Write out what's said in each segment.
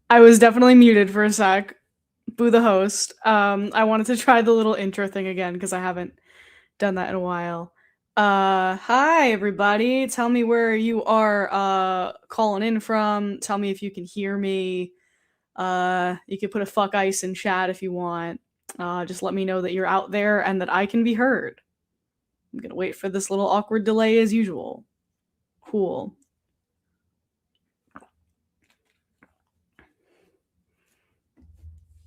I was definitely muted for a sec. Boo the host. I wanted to try the little intro thing again because I haven't done that in a while. Hi everybody. Tell me where you are calling in from. Tell me if you can hear me. You could put a fuck ice in chat if you want. Just let me know that you're out there and that I can be heard. I'm gonna wait for this little awkward delay as usual. Cool.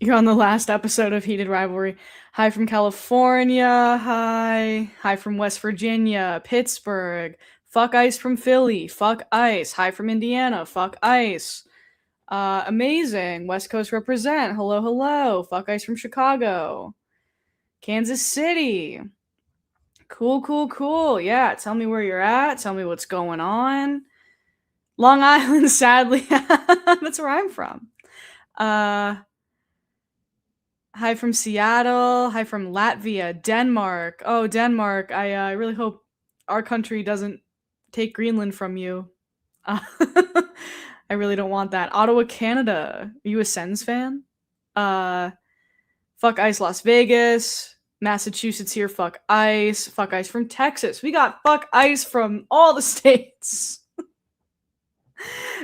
You're on the last episode of Heated Rivalry. Hi from California. Hi. Hi from West Virginia. Pittsburgh. Fuck ice from Philly. Fuck ice. Hi from Indiana. Fuck ice. Amazing. West Coast represent. Hello, hello. Fuck ice from Chicago. Kansas City. Cool, cool, cool. Yeah, tell me where you're at. Tell me what's going on. Long Island, sadly. That's where I'm from. Hi from Seattle. Hi from Latvia. Denmark. Oh, Denmark. I really hope our country doesn't take Greenland from you. I really don't want that. Ottawa, Canada. Are you a Sens fan? Uh, Fuck ice, Las Vegas. Massachusetts here. Fuck ice. Fuck ice from Texas. We got fuck ice from all the states.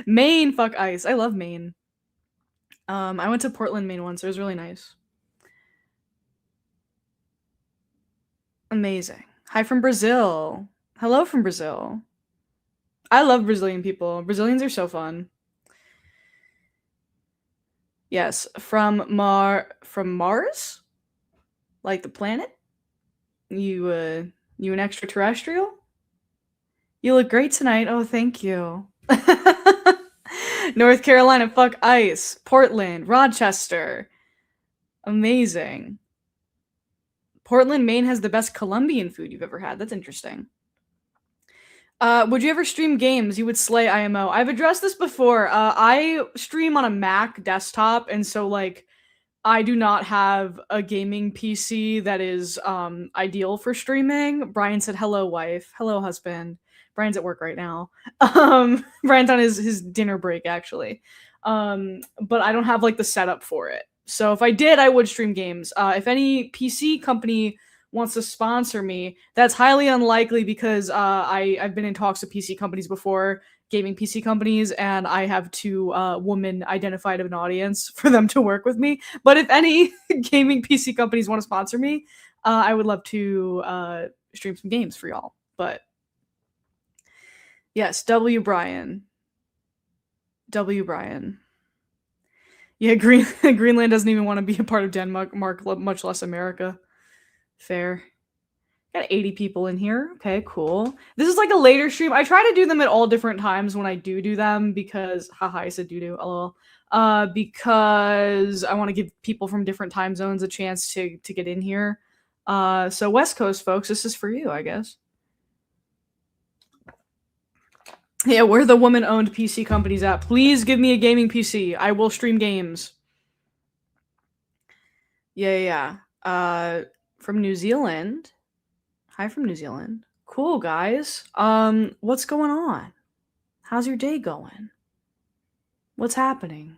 Maine. Fuck ice. I love Maine. I went to Portland, Maine once. It was really nice. Amazing. Hi from Brazil. Hello from Brazil. I love Brazilian people. Brazilians are so fun. Yes, from Mars? Like the planet? You an extraterrestrial? You look great tonight. Oh, thank you. North Carolina, fuck ice. Portland, Rochester. Amazing. Portland, Maine has the best Colombian food you've ever had. That's interesting. Would you ever stream games? You would slay IMO. I've addressed this before. I stream on a Mac desktop, and so like I do not have a gaming PC that is ideal for streaming. Brian said, "Hello, wife. Hello, husband." Brian's at work right now. Brian's on his dinner break actually. But I don't have like the setup for it. So if I did, I would stream games. If any PC company wants to sponsor me, that's highly unlikely because I've been in talks with PC companies before, gaming PC companies, and I have two women identified of an audience for them to work with me. But if any gaming PC companies want to sponsor me, I would love to stream some games for y'all. But yes, W. Brian. W. Brian. Yeah, Greenland doesn't even want to be a part of Denmark, much less America. Fair. Got 80 people in here. Okay, cool. This is like a later stream. I try to do them at all different times when I do them because, haha, I said do, lol. Because I want to give people from different time zones a chance to get in here. So West Coast folks, this is for you, I guess. Yeah, where the woman-owned PC companies at? Please give me a gaming PC. I will stream games. Yeah. From New Zealand. Hi from New Zealand. Cool, guys. What's going on? How's your day going? What's happening?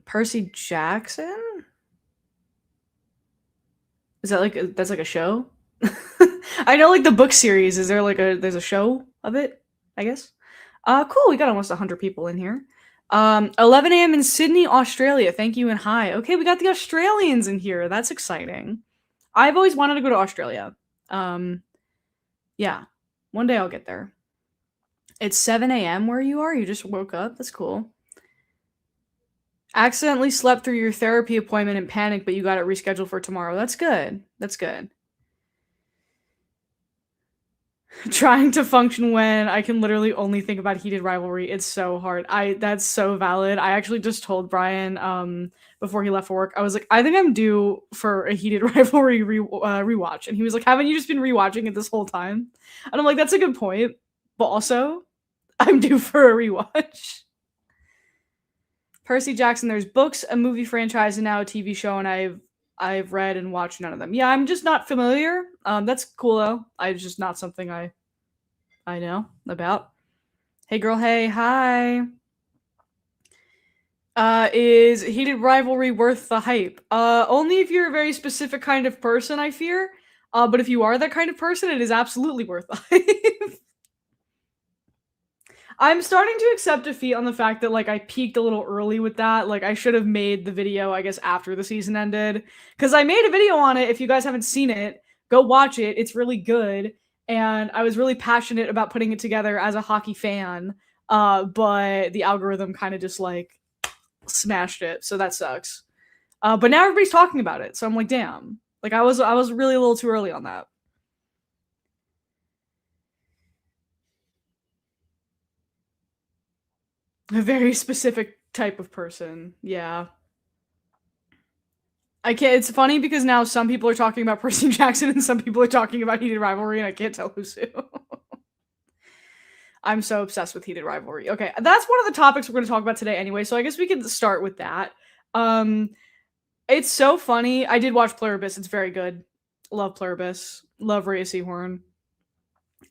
Percy Jackson? Is that like that's like a show? I know like the book series. Is there like there's a show of it? I guess. Cool. We got almost 100 people in here. 11 a.m. in Sydney, Australia. Thank you and hi. Okay, we got the Australians in here. That's exciting. I've always wanted to go to Australia. Yeah, one day I'll get there. It's 7 a.m. where you are. You just woke up. That's cool. Accidentally slept through your therapy appointment in panic, but you got it rescheduled for tomorrow. That's good. That's good. Trying to function when I can literally only think about Heated Rivalry. It's so hard. That's so valid. I actually just told Brian before he left for work. I was like, I think I'm due for a Heated Rivalry rewatch, and he was like, haven't you just been rewatching it this whole time? And I'm like, that's a good point, but also I'm due for a rewatch. Percy Jackson, there's books, a movie franchise, and now a TV show, and I've read and watched none of them. Yeah, I'm just not familiar. That's cool though. It's just not something I know about. Hey girl, hey, hi. Is heated rivalry worth the hype? Only if you're a very specific kind of person, I fear. But if you are that kind of person, it is absolutely worth the hype. I'm starting to accept defeat on the fact that like I peaked a little early with that. Like I should have made the video, I guess, after the season ended. Because I made a video on it. If you guys haven't seen it, go watch it. It's really good. And I was really passionate about putting it together as a hockey fan. But the algorithm kind of just like smashed it, so that sucks. But now everybody's talking about it, so I'm like, damn. Like I was really a little too early on that. A very specific type of person. Yeah. I can't. It's funny because now some people are talking about Percy Jackson and some people are talking about Heated Rivalry, and I can't tell who's who. I'm so obsessed with Heated Rivalry. Okay, that's one of the topics we're going to talk about today anyway, so I guess we can start with that. Um, it's so funny. I did watch Pluribus. It's very good. Love Pluribus. Love Rhea Seahorn.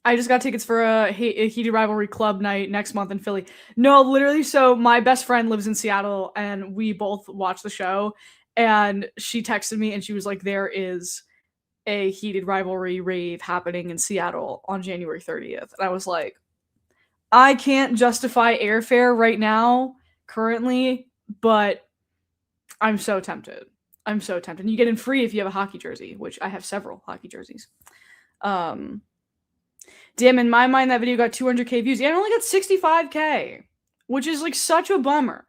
I just got tickets for a Heated Rivalry Club night next month in Philly. No, literally. So my best friend lives in Seattle, and we both watched the show. And she texted me, and she was like, "There is a Heated Rivalry rave happening in Seattle on January 30th." And I was like, "I can't justify airfare right now, currently, but I'm so tempted. I'm so tempted. And you get in free if you have a hockey jersey, which I have several hockey jerseys." Um, Damn, in my mind, that video got 200K views. Yeah, it only got 65K, which is like such a bummer.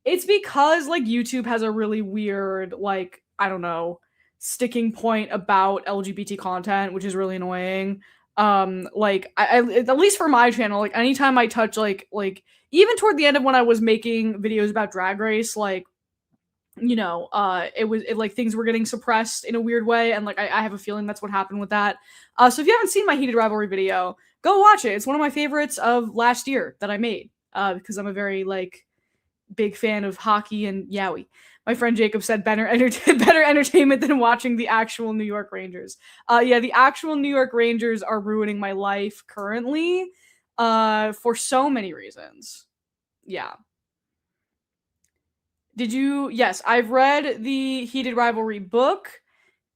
It's because like YouTube has a really weird, like, I don't know, sticking point about LGBT content, which is really annoying. Like, at least for my channel, like, anytime I touch, even toward the end of when I was making videos about Drag Race, like, like things were getting suppressed in a weird way, and like I have a feeling that's what happened with that. So if you haven't seen my Heated Rivalry video, go watch it. It's one of my favorites of last year that I made, because I'm a very like big fan of hockey and yaoi. My friend Jacob said better entertainment than watching the actual New York Rangers. Yeah, the actual New York Rangers are ruining my life currently, for so many reasons. Yeah. Did you? Yes, I've read the Heated Rivalry book,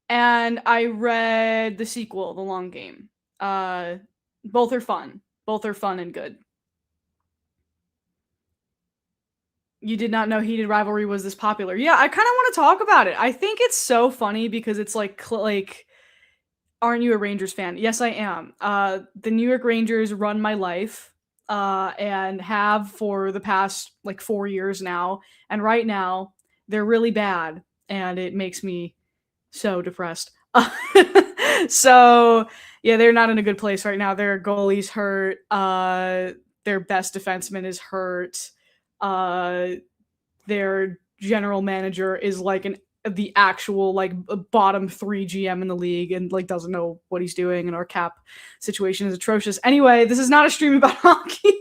and I read the sequel, The Long Game. Uh, both are fun. Both are fun and good. You did not know Heated Rivalry was this popular. Yeah, I kind of want to talk about it. I think it's so funny because it's like, aren't you a Rangers fan? Yes, I am. The New York Rangers run my life, and have for the past like 4 years now. And right now, they're really bad, and it makes me so depressed. So yeah, they're not in a good place right now. Their goalie's hurt. Their best defenseman is hurt. Uh, their general manager is like the actual like bottom 3 GM in the league and like doesn't know what he's doing, and our cap situation is atrocious. Anyway, this is not a stream about hockey.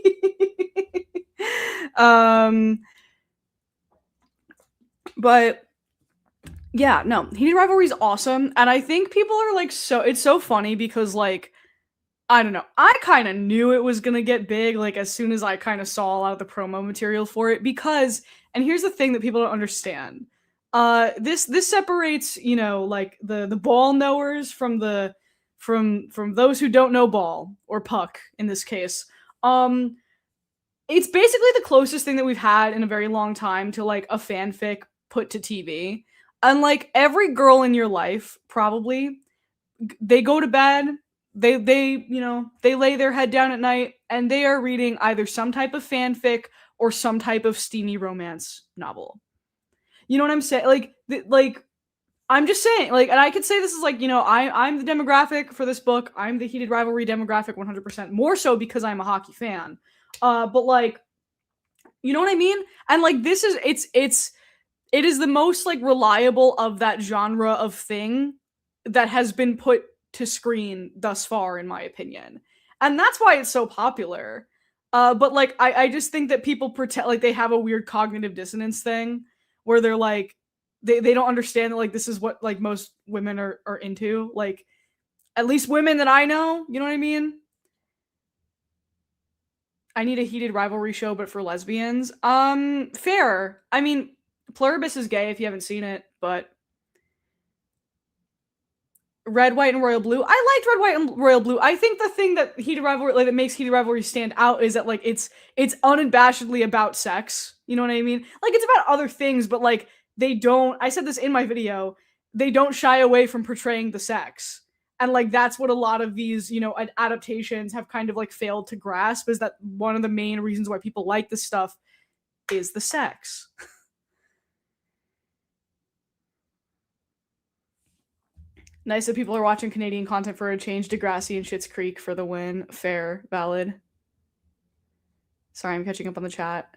um but yeah, no, Heated Rivalry is awesome, and I think people are like it's so funny because like I don't know, I kind of knew it was gonna get big like as soon as I kind of saw a lot of the promo material for it because, and here's the thing that people don't understand, this separates like the ball knowers from the from those who don't know ball or puck in this case. Um, it's basically the closest thing that we've had in a very long time to like a fanfic put to TV. And like every girl in your life, probably, they go to bed, they lay their head down at night and they are reading either some type of fanfic or some type of steamy romance novel. You know what I'm saying? Like I'm just saying, like, and I could say this is like, I'm the demographic for this book. I'm the Heated Rivalry demographic 100%, more so because I'm a hockey fan. But like, you know what I mean? And like, this is it is the most like reliable of that genre of thing that has been put to screen thus far, in my opinion. And that's why it's so popular. But like, I just think that people pretend like they have a weird cognitive dissonance thing where they're like, they don't understand that like this is what like most women are into. Like, at least women that I know, you know what I mean? I need a heated rivalry show, but for lesbians. Fair. I mean, Pluribus is gay if you haven't seen it, but Red, White, and Royal Blue. I liked Red, White, and Royal Blue. I think the thing that heated rivalry, like that makes heated rivalry stand out, is that like it's unabashedly about sex. You know what I mean? Like it's about other things, but like they don't. I said this in my video. They don't shy away from portraying the sex, and like that's what a lot of these adaptations have kind of like failed to grasp, is that one of the main reasons why people like this stuff is the sex. Nice that people are watching Canadian content for a change. Degrassi and Schitt's Creek for the win. Fair, valid. Sorry, I'm catching up on the chat.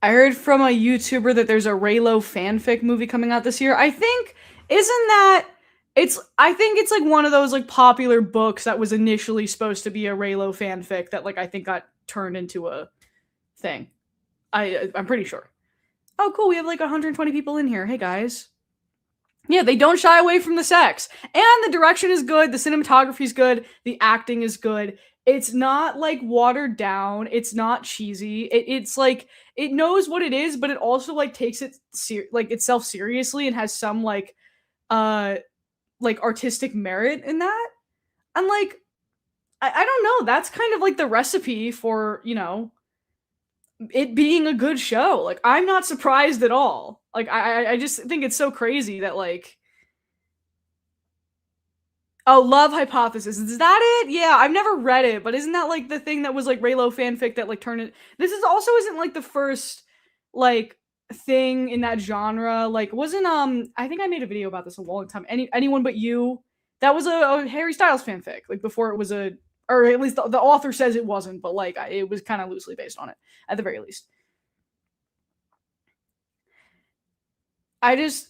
I heard from a YouTuber that there's a Raylo fanfic movie coming out this year. I think I think it's like one of those like popular books that was initially supposed to be a Raylo fanfic that like I think got turned into a thing. I'm pretty sure. Oh, cool. We have like 120 people in here. Hey, guys. Yeah, they don't shy away from the sex. And the direction is good. The cinematography is good. The acting is good. It's not like watered down. It's not cheesy. It's like it knows what it is, but it also like takes it like itself seriously and has some like artistic merit in that. And like I don't know. That's kind of like the recipe for it being a good show. Like I'm not surprised at all. Like I just think it's so crazy that like oh, Love Hypothesis. Is that it? Yeah, I've never read it, but isn't that like the thing that was like Raylo fanfic that like turned it This is also isn't like the first like thing in that genre. Like wasn't I think I made a video about this a long time. Anyone But You. That was a Harry Styles fanfic, like before it was or at least the author says it wasn't, but like it was kind of loosely based on it at the very least. I just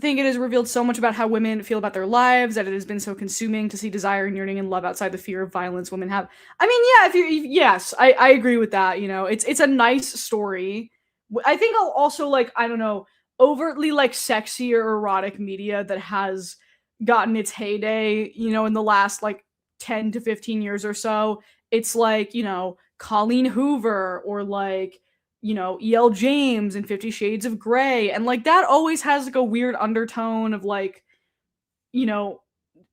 think it has revealed so much about how women feel about their lives, that it has been so consuming to see desire and yearning and love outside the fear of violence women have. I mean, yeah, yes, I agree with that. It's a nice story. I think I'll also like, I don't know, overtly like sexy or erotic media that has gotten its heyday, in the last like 10 to 15 years or so. It's like, Colleen Hoover or like E.L. James and 50 Shades of Grey. And like that always has like a weird undertone of like,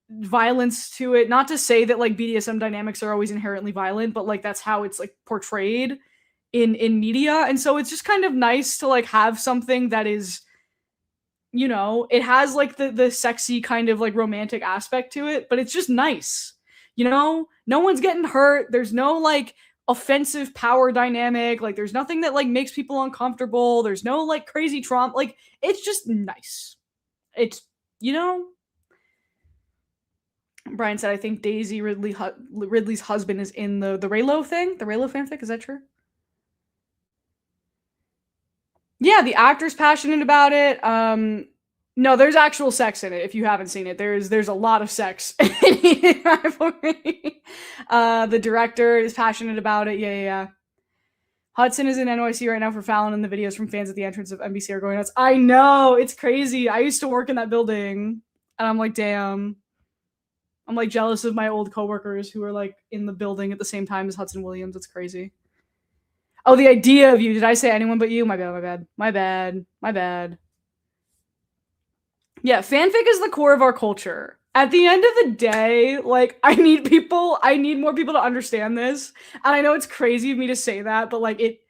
violence to it. Not to say that like BDSM dynamics are always inherently violent, but like that's how it's like portrayed in media. And so it's just kind of nice to like have something that is, it has like the sexy kind of like romantic aspect to it, but it's just nice. No one's getting hurt. There's no like offensive power dynamic. Like there's nothing that like makes people uncomfortable. There's no like crazy trauma. Like it's just nice. It's Brian said, I think Daisy Ridley's husband is in the Raylo thing, the Raylo fanfic. Is that true? Yeah, the actor's passionate about it. No, there's actual sex in it. If you haven't seen it, there's a lot of sex in Rivalry. The director is passionate about it. Yeah. Hudson is in NYC right now for Fallon, and the videos from fans at the entrance of NBC are going nuts. I know, it's crazy. I used to work in that building, and I'm like, damn. I'm like jealous of my old coworkers who are like in the building at the same time as Hudson Williams. It's crazy. Oh, the idea of you. Did I say Anyone But You? My bad. Yeah, fanfic is the core of our culture. At the end of the day, like I need more people to understand this. And I know it's crazy of me to say that, but like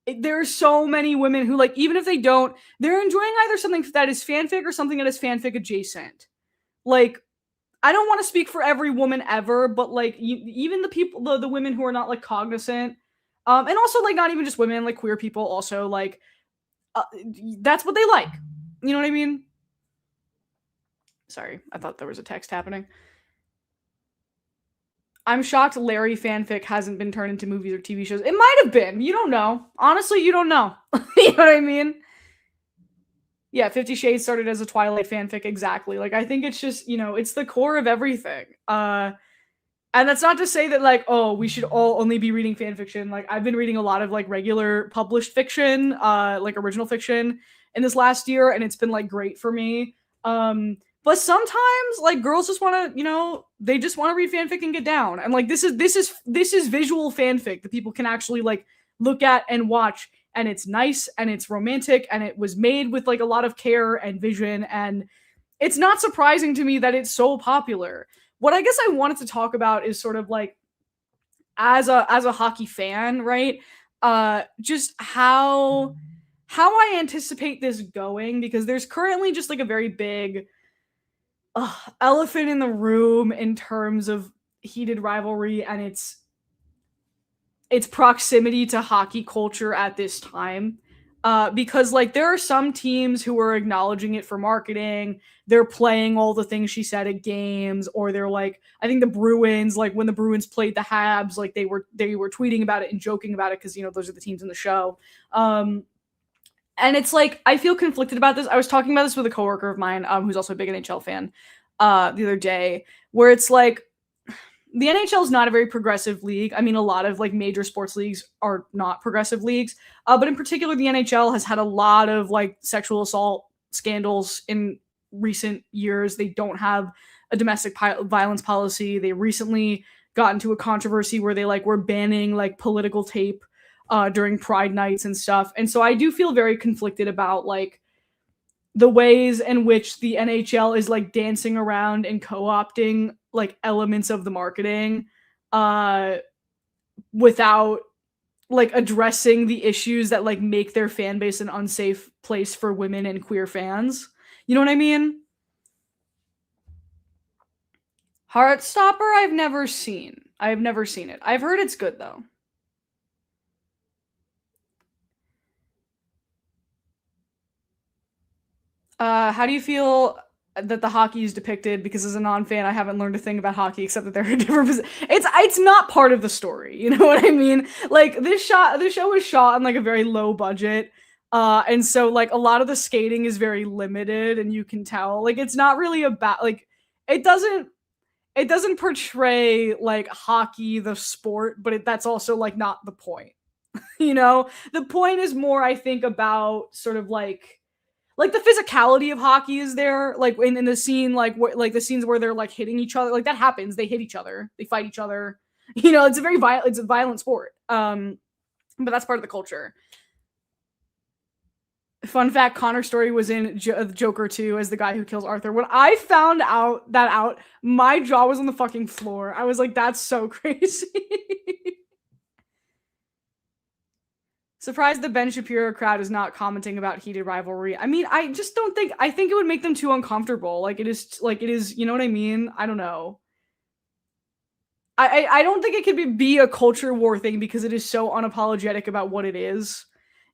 there are so many women who like, even if they don't, they're enjoying either something that is fanfic or something that is fanfic adjacent. Like, I don't want to speak for every woman ever, but like even the women who are not like cognizant, and also like not even just women, like queer people also like, that's what they like. You know what I mean? Sorry, I thought there was a text happening. I'm shocked Larry fanfic hasn't been turned into movies or TV shows. It might have been. You don't know. Honestly, you don't know. You know what I mean? Yeah, 50 Shades started as a Twilight fanfic, exactly. Like, I think it's just, it's the core of everything. And that's not to say that, like, oh, we should all only be reading fanfiction. Like, I've been reading a lot of, like, regular published fiction, like, original fiction in this last year, and it's been, like, great for me. But sometimes, like, girls just want to, they just want to read fanfic and get down. And like, this is visual fanfic that people can actually like look at and watch, and it's nice and it's romantic and it was made with like a lot of care and vision, and it's not surprising to me that it's so popular. What I guess I wanted to talk about is sort of like, as a hockey fan, right? Just how I anticipate this going, because there's currently just like a very big elephant in the room in terms of heated rivalry and its proximity to hockey culture at this time. Because like there are some teams who are acknowledging it for marketing. They're playing all the things she said at games, or they're like, I think the Bruins, like when the Bruins played the Habs, like they were tweeting about it and joking about it because those are the teams in the show. And it's like, I feel conflicted about this. I was talking about this with a coworker of mine, who's also a big NHL fan, the other day, where it's like, the NHL is not a very progressive league. I mean, a lot of like major sports leagues are not progressive leagues, but in particular, the NHL has had a lot of like sexual assault scandals in recent years. They don't have a domestic violence policy. They recently got into a controversy where they like were banning like political tape during Pride nights and stuff. And so I do feel very conflicted about like the ways in which the NHL is like dancing around and co-opting like elements of the marketing without like addressing the issues that like make their fan base an unsafe place for women and queer fans. You know what I mean? Heartstopper, I've never seen. I've never seen it. I've heard it's good though. How do you feel that the hockey is depicted? Because as a non-fan, I haven't learned a thing about hockey except that they're a different. It's not part of the story. You know what I mean? Like this show was shot on like a very low budget, and so like a lot of the skating is very limited, and you can tell like it's not really about like it doesn't it doesn't portray like hockey the sport, but that's also like not the point. The point is more, I think, about sort of like the physicality of hockey is there, like in the scene, like the scenes where they're like hitting each other, like that happens. They hit each other, they fight each other. It's a violent sport. But that's part of the culture. Fun fact: Connor's story was in Joker 2 as the guy who kills Arthur. When I found out, my jaw was on the fucking floor. I was like, "That's so crazy." Surprised the Ben Shapiro crowd is not commenting about heated rivalry. I mean, I just don't think. I think it would make them too uncomfortable. Like it is. You know what I mean? I don't know. I don't think it could be a culture war thing because it is so unapologetic about what it is.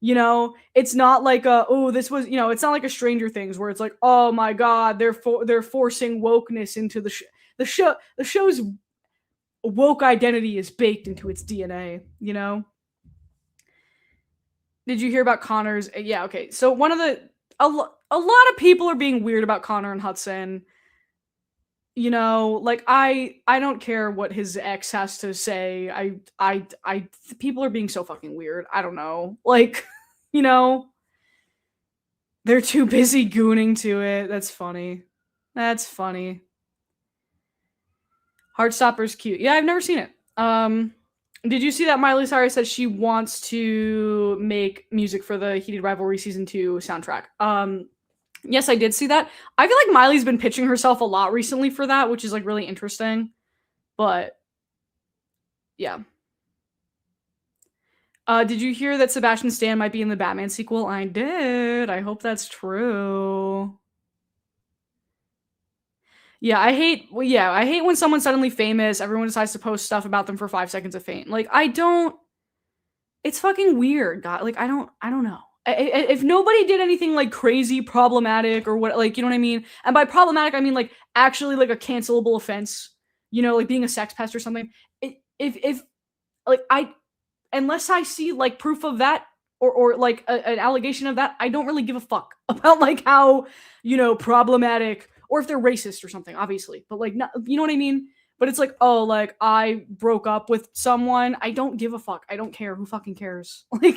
It's not like this was, it's not like a Stranger Things where it's like, oh my god, they're forcing wokeness into the show's woke identity is baked into its DNA. Did you hear about Connor's? Yeah, okay. So a lot of people are being weird about Connor and Hudson. Like I don't care what his ex has to say. I people are being so fucking weird. I don't know. Like, you know, they're too busy gooning to it. That's funny. That's funny. Heartstopper's cute. Yeah, I've never seen it. Did you see that Miley Cyrus said she wants to make music for the Heated Rivalry Season 2 soundtrack? Yes, I did see that. I feel like Miley's been pitching herself a lot recently for that, which is like really interesting. But yeah. Did you hear that Sebastian Stan might be in the Batman sequel? I did. I hope that's true. Yeah, I hate when someone's suddenly famous, everyone decides to post stuff about them for 5 seconds of fame. Like, I don't it's fucking weird, God. Like, I don't know. If nobody did anything like crazy problematic or what, like, you know what I mean? And by problematic, I mean like actually like a cancelable offense, like being a sex pest or something. If like unless I see like proof of that or like an allegation of that, I don't really give a fuck about like how, problematic, or if they're racist or something, obviously. But like, not, you know what I mean? But it's like, oh, like I broke up with someone. I don't give a fuck. I don't care. Who fucking cares? Like,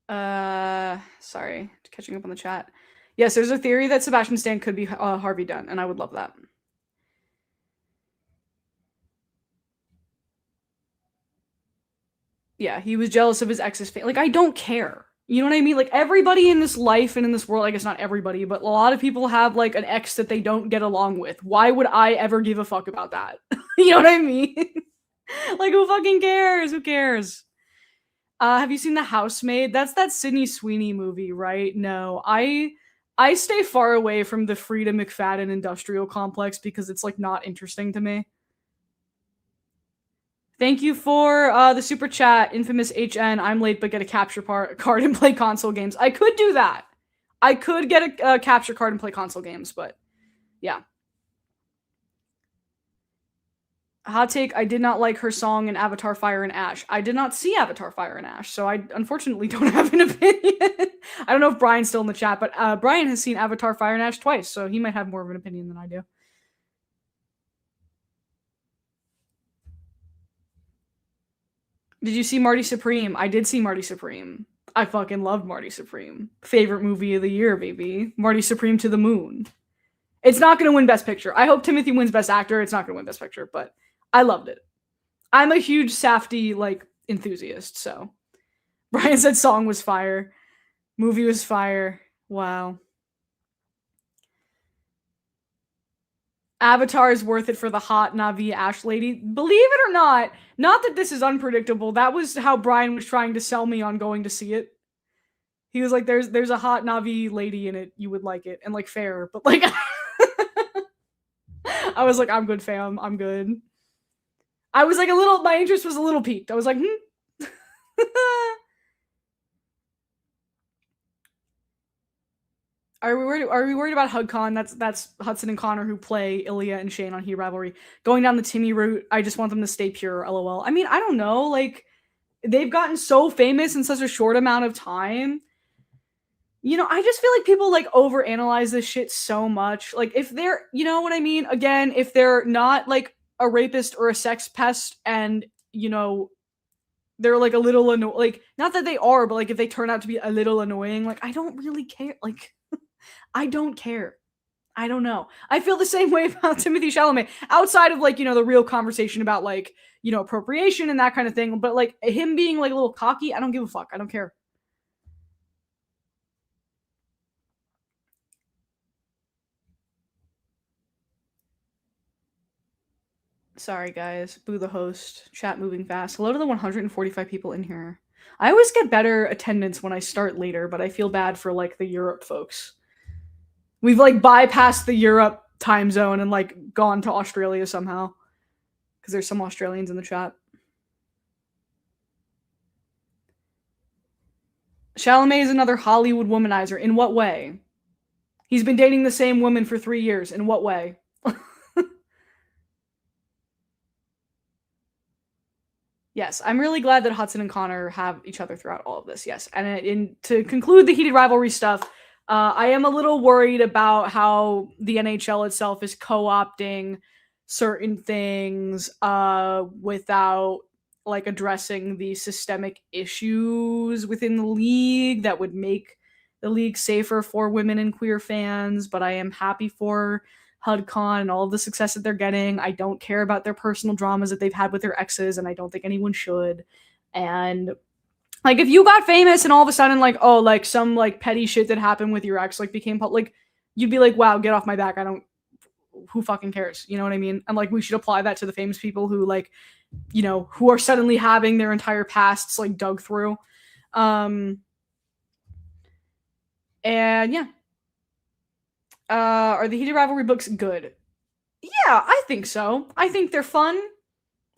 Sorry, catching up on the chat. Yes, there's a theory that Sebastian Stan could be Harvey Dent, and I would love that. Yeah, he was jealous of his ex's family. Like, I don't care. You know what I mean? Like, everybody in this life and in this world, I guess not everybody, but a lot of people have, like, an ex that they don't get along with. Why would I ever give a fuck about that? You know what I mean? Like, who fucking cares? Who cares? Have you seen The Housemaid? That's that Sydney Sweeney movie, right? No, I stay far away from the Frida McFadden industrial complex because it's like not interesting to me. Thank you for the super chat, infamous HN. I'm late, but get a capture card and play console games. I could do that. I could get a capture card and play console games, but yeah. Hot take, I did not like her song in Avatar Fire and Ash. I did not see Avatar Fire and Ash, so I unfortunately don't have an opinion. I don't know if Brian's still in the chat, but Brian has seen Avatar Fire and Ash twice, so he might have more of an opinion than I do. Did you see Marty Supreme? I did see Marty Supreme. I fucking loved Marty Supreme. Favorite movie of the year, baby. Marty Supreme to the moon. It's not going to win Best Picture. I hope Timothy wins Best Actor. It's not going to win Best Picture, but I loved it. I'm a huge Safdie like enthusiast, so Brian said song was fire, movie was fire. Wow. Avatar is worth it for the hot Navi Ash lady. Believe it or not that this is unpredictable. That was how Brian was trying to sell me on going to see it. He was like, "There's a hot Navi lady in it. You would like it," and like fair, but like, I was like, "I'm good, fam. I'm good." I was like a little. My interest was a little piqued. I was like, "Hmm." Are we worried about HUDCon? That's Hudson and Connor who play Ilya and Shane on Heat Rivalry. Going down the Timmy route, I just want them to stay pure, lol. I mean, I don't know, like they've gotten so famous in such a short amount of time. You know, I just feel like people like overanalyze this shit so much. Like if they're, you know what I mean? Again, if they're not like a rapist or a sex pest and, you know, they're like a little like not that they are, but like if they turn out to be a little annoying, like I don't really care. Like I don't care. I don't know. I feel the same way about Timothy Chalamet outside of like, you know, the real conversation about like, you know, appropriation and that kind of thing. But like him being like a little cocky, I don't give a fuck. I don't care. Sorry, guys. Boo the host. Chat moving fast. Hello to the 145 people in here. I always get better attendance when I start later, but I feel bad for like the Europe folks. We've like bypassed the Europe time zone and like gone to Australia somehow. Because there's some Australians in the chat. Chalamet is another Hollywood womanizer. In what way? He's been dating the same woman for 3 years. In what way? Yes, I'm really glad that Hudson and Connor have each other throughout all of this. Yes, and to conclude the heated rivalry stuff, I am a little worried about how the NHL itself is co-opting certain things without like addressing the systemic issues within the league that would make the league safer for women and queer fans. But I am happy for HUDCon and all of the success that they're getting. I don't care about their personal dramas that they've had with their exes, and I don't think anyone should. And like, if you got famous and all of a sudden, like, oh, like some like petty shit that happened with your ex, like became public, you'd be like, wow, get off my back. I don't. Who fucking cares? You know what I mean? And like, we should apply that to the famous people who like, you know, who are suddenly having their entire pasts like dug through. And yeah, are the heated rivalry books good? Yeah, I think so. I think they're fun.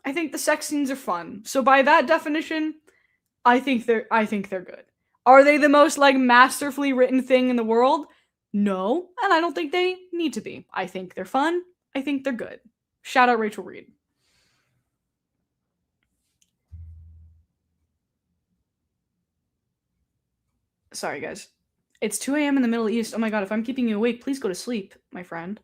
I think the sex scenes are fun. So by that definition, I think they're good. Are they the most like masterfully written thing in the world? No, and I don't think they need to be. I think they're fun. I think they're good. Shout out Rachel Reed. Sorry guys. It's 2 a.m. in the Middle East. Oh my god, if I'm keeping you awake, please go to sleep, my friend.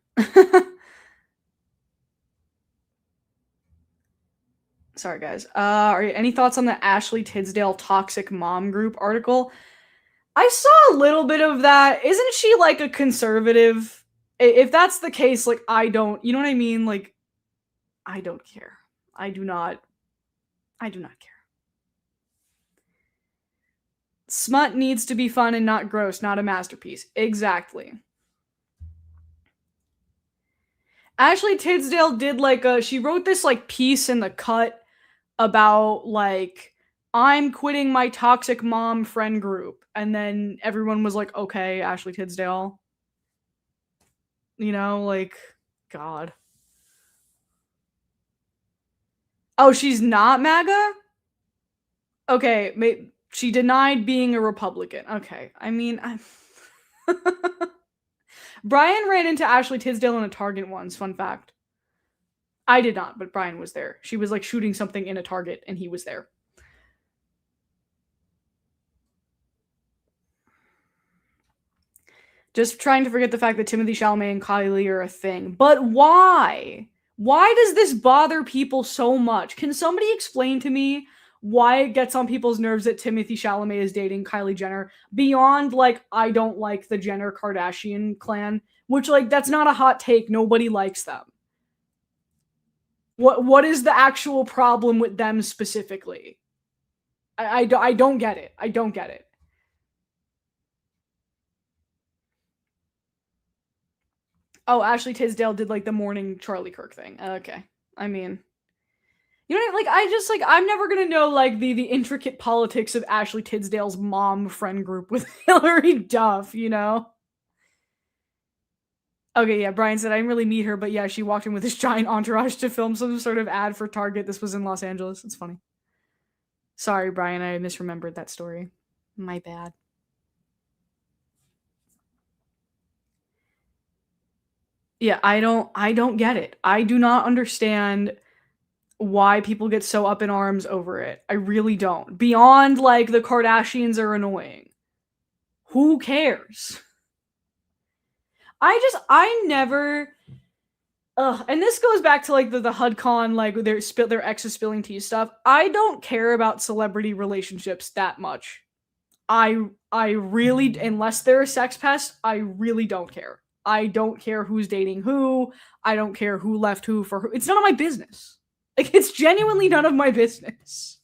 Sorry, guys. Any thoughts on the Ashley Tisdale toxic mom group article? I saw a little bit of that. Isn't she like a conservative? If that's the case, like I don't, you know what I mean? Like I don't care. I do not. I do not care. Smut needs to be fun and not gross, not a masterpiece. Exactly. Ashley Tisdale did like a she wrote this like piece in the cut about like I'm quitting my toxic mom friend group and then everyone was like okay, Ashley Tisdale. You know, like god. Oh, she's not MAGA? Okay, she denied being a Republican. Okay. I mean, Brian ran into Ashley Tisdale in a Target once, fun fact. I did not, but Brian was there. She was like shooting something in a Target and he was there. Just trying to forget the fact that Timothy Chalamet and Kylie are a thing. But why? Why does this bother people so much? Can somebody explain to me why it gets on people's nerves that Timothy Chalamet is dating Kylie Jenner beyond like I don't like the Jenner Kardashian clan, which like that's not a hot take. Nobody likes them. What is the actual problem with them specifically? I don't get it. I don't get it. Oh, Ashley Tisdale did like the morning Charlie Kirk thing. Okay. I mean, you know, like I just like I'm never gonna know like the intricate politics of Ashley Tisdale's mom friend group with Hillary Duff. You know. Okay, yeah. Brian said I didn't really meet her, but yeah, she walked in with this giant entourage to film some sort of ad for Target. This was in Los Angeles. It's funny. Sorry, Brian. I misremembered that story. My bad. Yeah, I don't get it. I do not understand why people get so up in arms over it. I really don't. Beyond like the Kardashians are annoying. Who cares? I never and this goes back to like the HUDCon like their exes spilling tea stuff. I don't care about celebrity relationships that much. I really unless they're a sex pest, I really don't care. I don't care who's dating who. I don't care who left who for who. It's none of my business. Like it's genuinely none of my business.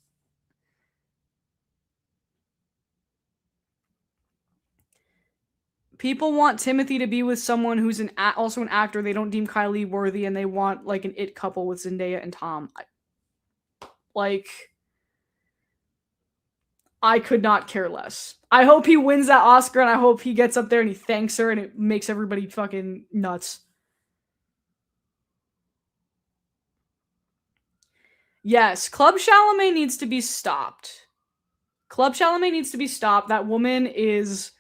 People want Timothy to be with someone who's also an actor they don't deem Kylie worthy, and they want like an it couple with Zendaya and Tom. Like, I could not care less. I hope he wins that Oscar, and I hope he gets up there and he thanks her, and it makes everybody fucking nuts. Yes, Club Chalamet needs to be stopped. Club Chalamet needs to be stopped. That woman is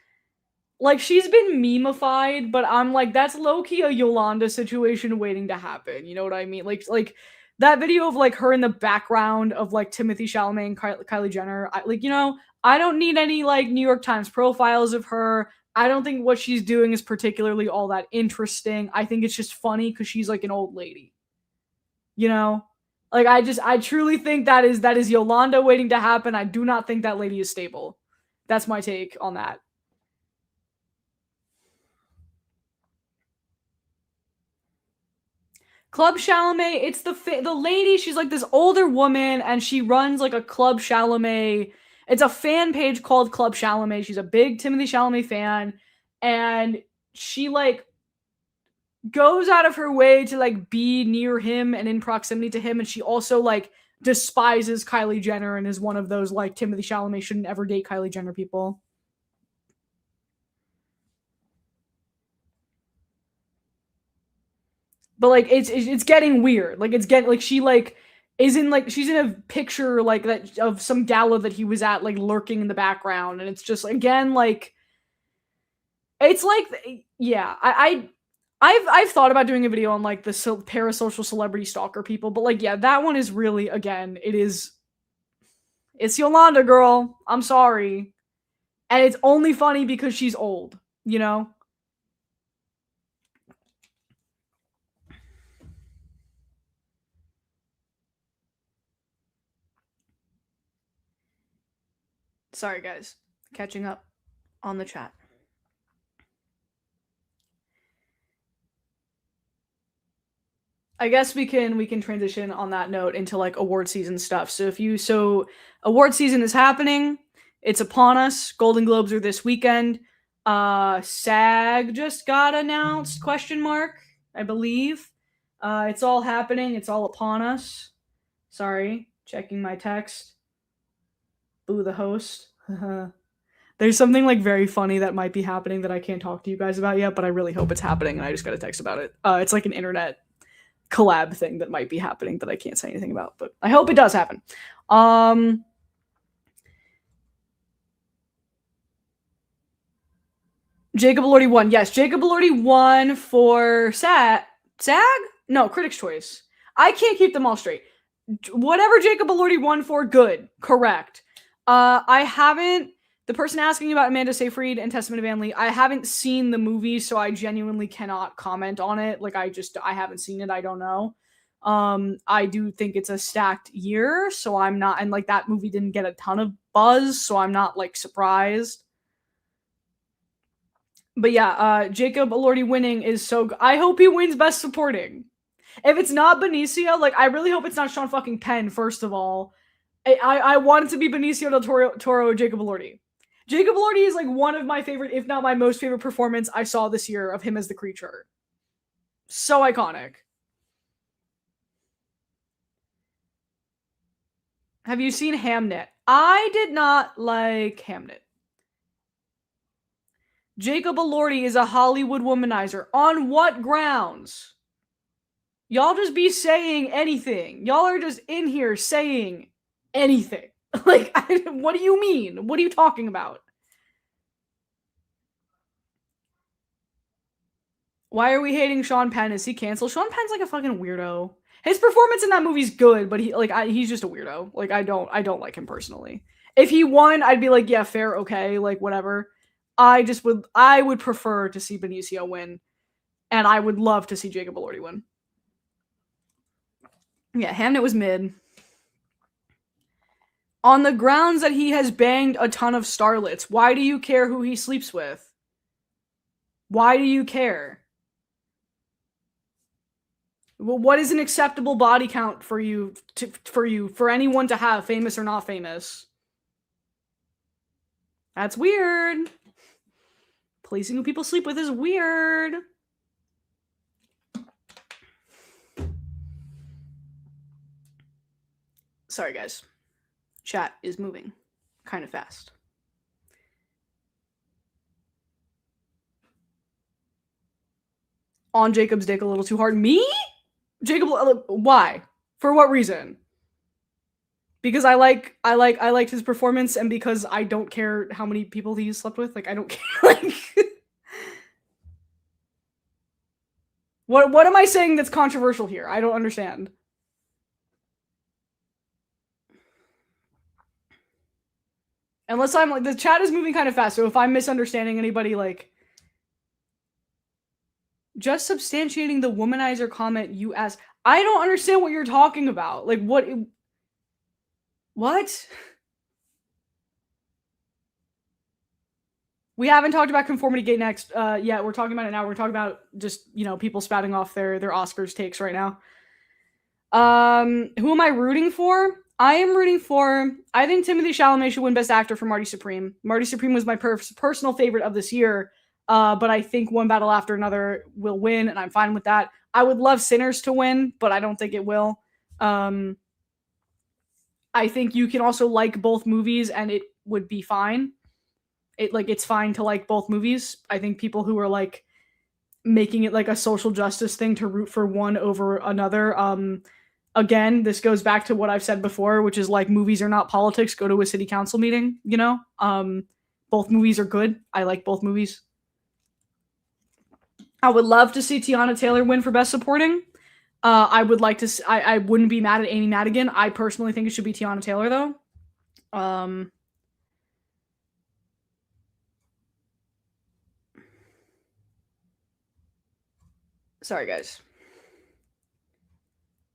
like she's been memeified, but I'm like that's low key a Yolanda situation waiting to happen. You know what I mean? Like that video of like her in the background of like Timothy Chalamet and Kylie Jenner. Like you know I don't need any like New York Times profiles of her. I don't think what she's doing is particularly all that interesting. I think it's just funny because she's like an old lady. You know, like I truly think that is Yolanda waiting to happen. I do not think that lady is stable. That's my take on that. Club Chalamet, it's the lady. She's like this older woman, and she runs like a Club Chalamet. It's a fan page called Club Chalamet. She's a big Timothy Chalamet fan, and she like goes out of her way to like be near him and in proximity to him, and she also like despises Kylie Jenner and is one of those like Timothy Chalamet shouldn't ever date Kylie Jenner people. But like it's getting weird. Like it's getting like she like is in like she's in a picture like that of some gala that he was at like lurking in the background, and it's just again like it's like yeah I've thought about doing a video on like the parasocial celebrity stalker people, but like yeah that one is really again it's Yolanda girl. I'm sorry, and it's only funny because she's old. You know. Sorry guys, catching up. on the chat. I guess we can transition on that note into like award season stuff. So award season is happening. It's upon us. Golden Globes are this weekend. SAG just got announced, question mark, I believe. It's all happening. It's all upon us. Sorry, checking my text. Boo the host. There's something like very funny that might be happening that I can't talk to you guys about yet, but I really hope it's happening and I just got a text about it. It's like an internet collab thing that might be happening that I can't say anything about, but I hope it does happen. Jacob Elordi won. Yes, Jacob Elordi won for SAG? No, Critics' Choice. I can't keep them all straight. Whatever Jacob Elordi won for, good. Correct. I haven't... The person asking about Amanda Seyfried and Testament of Anne Lee, I haven't seen the movie, so I genuinely cannot comment on it. Like, I haven't seen it. I don't know. I do think it's a stacked year, so I'm not... And, like, that movie didn't get a ton of buzz, so I'm not, like, surprised. But yeah, Jacob Elordi winning is so good. I hope he wins Best Supporting. If it's not Benicio, like, I really hope it's not Sean fucking Penn, first of all. I want it to be Benicio del Toro or Jacob Elordi. Jacob Elordi is, like, one of my favorite, if not my most favorite performance I saw this year of him as the creature. So iconic. Have you seen Hamnet? I did not like Hamnet. Jacob Elordi is a Hollywood womanizer. On what grounds? Y'all just be saying anything. Y'all are just in here saying anything. Like, what do you mean? What are you talking about? Why are we hating Sean Penn? Is he canceled? Sean Penn's like a fucking weirdo. His performance in that movie's good, but he's just a weirdo. Like, I don't like him personally. If he won, I'd be like, yeah, fair, okay, like, whatever. I would prefer to see Benicio win, and I would love to see Jacob Elordi win. Yeah, Hamnet was mid. On the grounds that he has banged a ton of starlets, why do you care who he sleeps with? Why do you care? Well, what is an acceptable body count for for anyone to have, famous or not famous? That's weird. Policing who people sleep with is weird. Sorry, guys. Chat is moving kind of fast. On Jacob's dick a little too hard. Me? Jacob, why? For what reason? Because I liked his performance, and because I don't care how many people he slept with. Like, I don't care. Like, what am I saying that's controversial here? I don't understand. Unless I'm like, the chat is moving kind of fast, so if I'm misunderstanding anybody, like, just substantiating the womanizer comment you asked. I don't understand what you're talking about. Like, what? What? We haven't talked about Conformity Gate next yet. We're talking about it now. We're talking about just, people spouting off their Oscars takes right now. Who am I rooting for? I think Timothée Chalamet should win Best Actor for Marty Supreme. Marty Supreme was my personal favorite of this year, but I think One Battle After Another will win, and I'm fine with that. I would love Sinners to win, but I don't think it will. I think you can also like both movies, and it would be fine. It's fine to like both movies. I think people who are like making it like a social justice thing to root for one over another, again, this goes back to what I've said before, which is like, movies are not politics. Go to a city council meeting, both movies are good. I like both movies. I would love to see Tiana Taylor win for Best Supporting. I would like to I wouldn't be mad at Amy Madigan. I personally think it should be Tiana Taylor, though. Sorry, guys.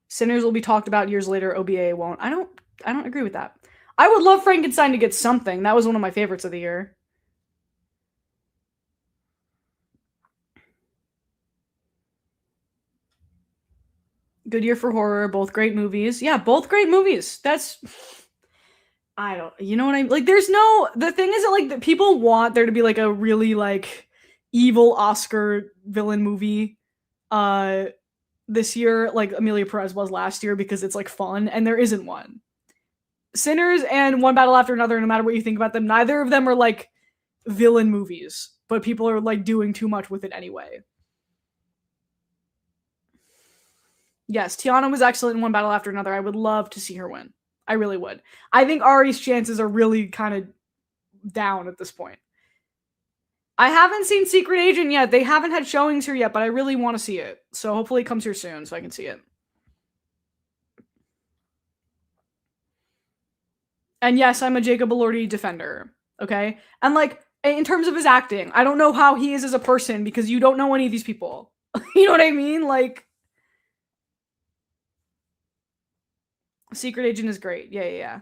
Sinners will be talked about years later. OBA won't. I don't agree with that. I would love Frankenstein to get something. That was one of my favorites of the year. Good year for horror. Both great movies. Yeah, both great movies. That's I don't. You know what I mean? Like, there's no. The thing is that like people want there to be like a really like evil Oscar villain movie. Uh, this year, like Amelia Perez was last year, because it's like fun, and there isn't one. Sinners and One Battle After Another, no matter what you think about them, neither of them are like villain movies, but people are like doing too much with it anyway. Yes, Tiana was excellent in One Battle After Another. I would love to see her win. I really would. I think Ari's chances are really kind of down at this point. I haven't seen Secret Agent yet. They haven't had showings here yet, but I really want to see it. So hopefully it comes here soon so I can see it. And yes, I'm a Jacob Elordi defender. Okay? And like, in terms of his acting, I don't know how he is as a person because you don't know any of these people. You know what I mean? Like, Secret Agent is great. Yeah.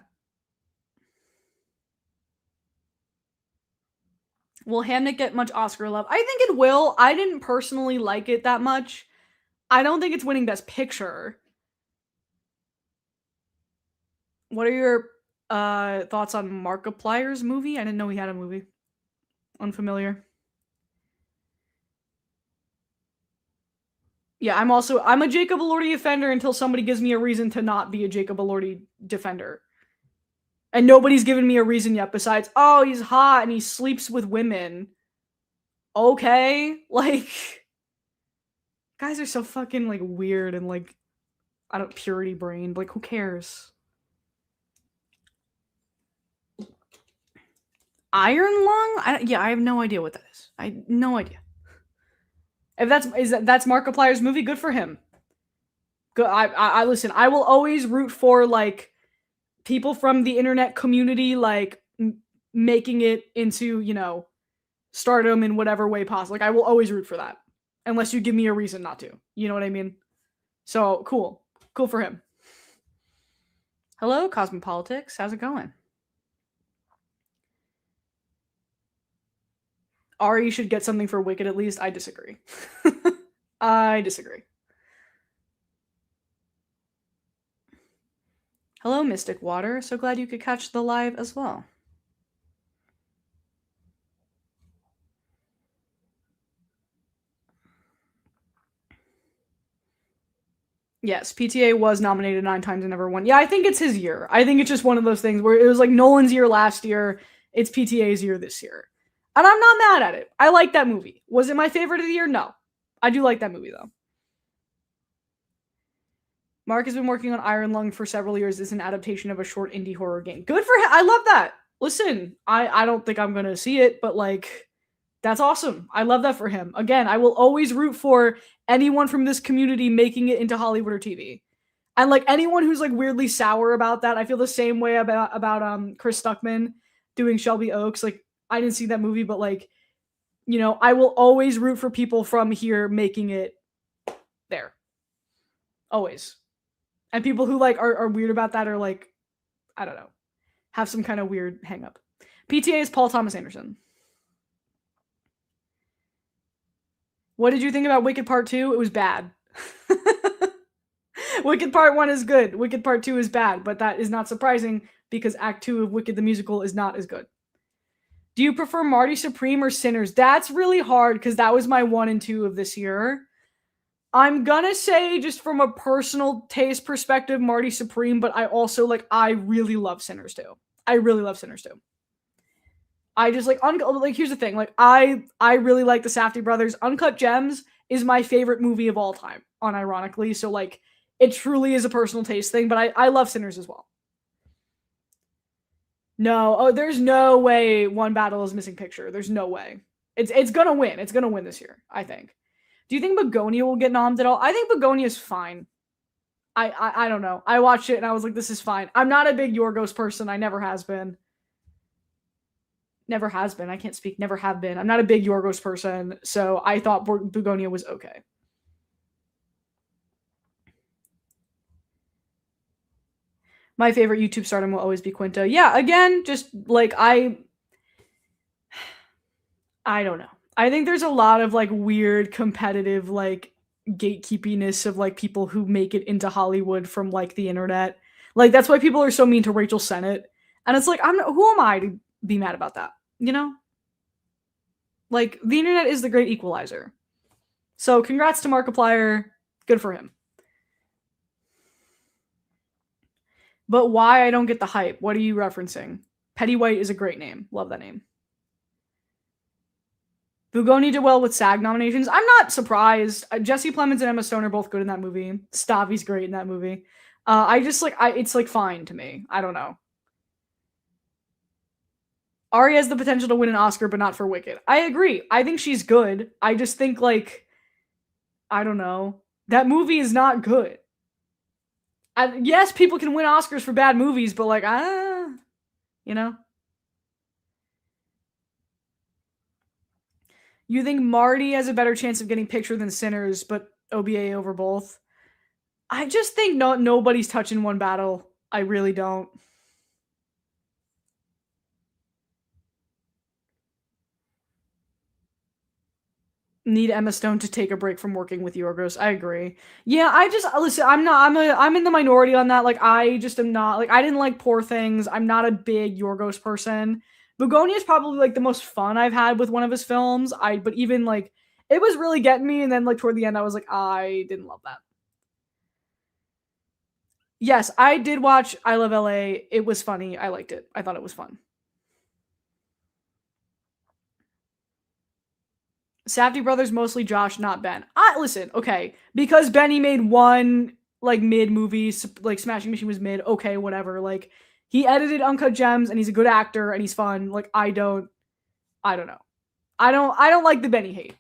Will Hamnet get much Oscar love? I think it will. I didn't personally like it that much. I don't think it's winning Best Picture. What are your thoughts on Markiplier's movie? I didn't know he had a movie. Unfamiliar. Yeah, I'm a Jacob Elordi defender until somebody gives me a reason to not be a Jacob Elordi defender. And nobody's given me a reason yet besides, oh, he's hot and he sleeps with women. Okay, like, guys are so fucking like weird and like, I don't, purity brained. Like, who cares? Iron Lung? I have no idea what that is. I no idea. If that's Markiplier's movie, good for him. Good. I listen. I will always root for like people from the internet community, like making it into stardom in whatever way possible. Like, I will always root for that, unless you give me a reason not to. You know what I mean? So cool for him. Hello, Cosmopolitics. How's it going? Ari should get something for Wicked at least. I disagree. I disagree. Hello, Mystic Water. So glad you could catch the live as well. Yes, PTA was nominated 9 times and never won. Yeah, I think it's his year. I think it's just one of those things where it was like Nolan's year last year, it's PTA's year this year. And I'm not mad at it. I like that movie. Was it my favorite of the year? No. I do like that movie, though. Mark has been working on Iron Lung for several years as an adaptation of a short indie horror game. Good for him. I love that. Listen, I don't think I'm going to see it, but like, that's awesome. I love that for him. Again, I will always root for anyone from this community making it into Hollywood or TV. And like anyone who's like weirdly sour about that, I feel the same way about Chris Stuckman doing Shelby Oaks. Like, I didn't see that movie, but like, I will always root for people from here making it there. Always. And people who like are weird about that are like, I don't know, have some kind of weird hang up. PTA is Paul Thomas Anderson. What did you think about Wicked Part 2? It was bad. Wicked Part 1 is good. Wicked Part 2 is bad, but that is not surprising because Act 2 of Wicked the Musical is not as good. Do you prefer Marty Supreme or Sinners? That's really hard because that was my 1 and 2 of this year. I'm gonna say, just from a personal taste perspective, Marty Supreme, but I also I really love Sinners too. I really love Sinners too. I just here's the thing, I really like the Safdie brothers. Uncut Gems is my favorite movie of all time, unironically. So it truly is a personal taste thing, but I love Sinners as well. No, there's no way One Battle is Missing Picture. There's no way. It's gonna win. It's gonna win this year, I think. Do you think Begonia will get nommed at all? I think Begonia is fine. I don't know. I watched it and I was like, this is fine. I'm not a big Yorgos person. I never has been. Never has been. I can't speak. Never have been. I'm not a big Yorgos person, so I thought Begonia was okay. My favorite YouTube stardom will always be Quinta. Yeah, again, just I don't know. I think there's a lot of weird competitive gatekeepiness of like people who make it into Hollywood from like the internet. Like that's why people are so mean to Rachel Sennett. And it's like who am I to be mad about that? You know? Like the internet is the great equalizer. So congrats to Markiplier. Good for him. But why I don't get the hype? What are you referencing? Petty White is a great name. Love that name. Bugoni did well with SAG nominations. I'm not surprised. Jesse Plemons and Emma Stone are both good in that movie. Stavi's great in that movie. I just like it's like fine to me. I don't know. Ari has the potential to win an Oscar, but not for Wicked. I agree. I think she's good. I just think like I don't know. That movie is not good. Yes, people can win Oscars for bad movies, but like you know. You think Marty has a better chance of getting Picture than Sinners, but OBA over both? I just think nobody's touching one battle. I really don't. Need Emma Stone to take a break from working with Yorgos. I agree. Yeah, I just listen. I'm in the minority on that. Like, I just am not like I didn't like Poor Things. I'm not a big Yorgos person. Begonia is probably like the most fun I've had with one of his films. But even like it was really getting me, and then like toward the end, I was like, I didn't love that. Yes, I did watch I Love LA. It was funny. I liked it. I thought it was fun. Safdie brothers, mostly Josh, not Ben. I listen, okay, because Benny made one like mid movie, like Smashing Machine was mid. Okay, whatever. Like he edited Uncut Gems, and he's a good actor, and he's fun. Like I don't know. I don't like the Benny hate.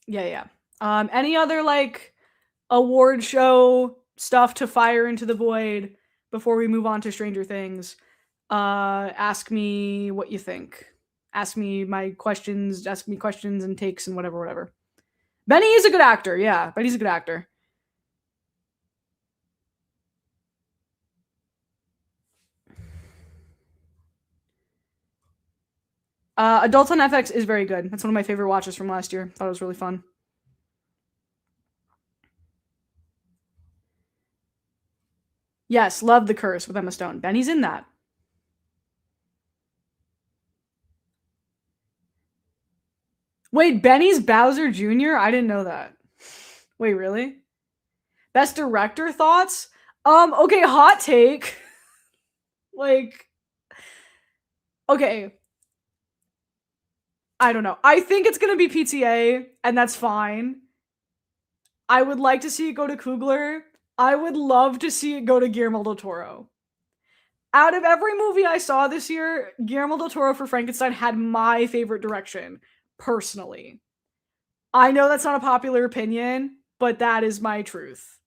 Yeah, yeah. Any other like award show stuff to fire into the void before we move on to Stranger Things? Ask me what you think. Ask me my questions. Ask me questions and takes and whatever, whatever. Benny is a good actor. Yeah, Benny's a good actor. Adults on FX is very good. That's one of my favorite watches from last year. Thought it was really fun. Yes, love The Curse with Emma Stone. Benny's in that. Wait, Benny's Bowser Jr.? I didn't know that. Wait, really? Best director thoughts? Okay, hot take. Like, okay. I don't know. I think it's gonna be PTA, and that's fine. I would like to see it go to Coogler. I would love to see it go to Guillermo del Toro. Out of every movie I saw this year, Guillermo del Toro for Frankenstein had my favorite direction, personally. I know that's not a popular opinion, but that is my truth.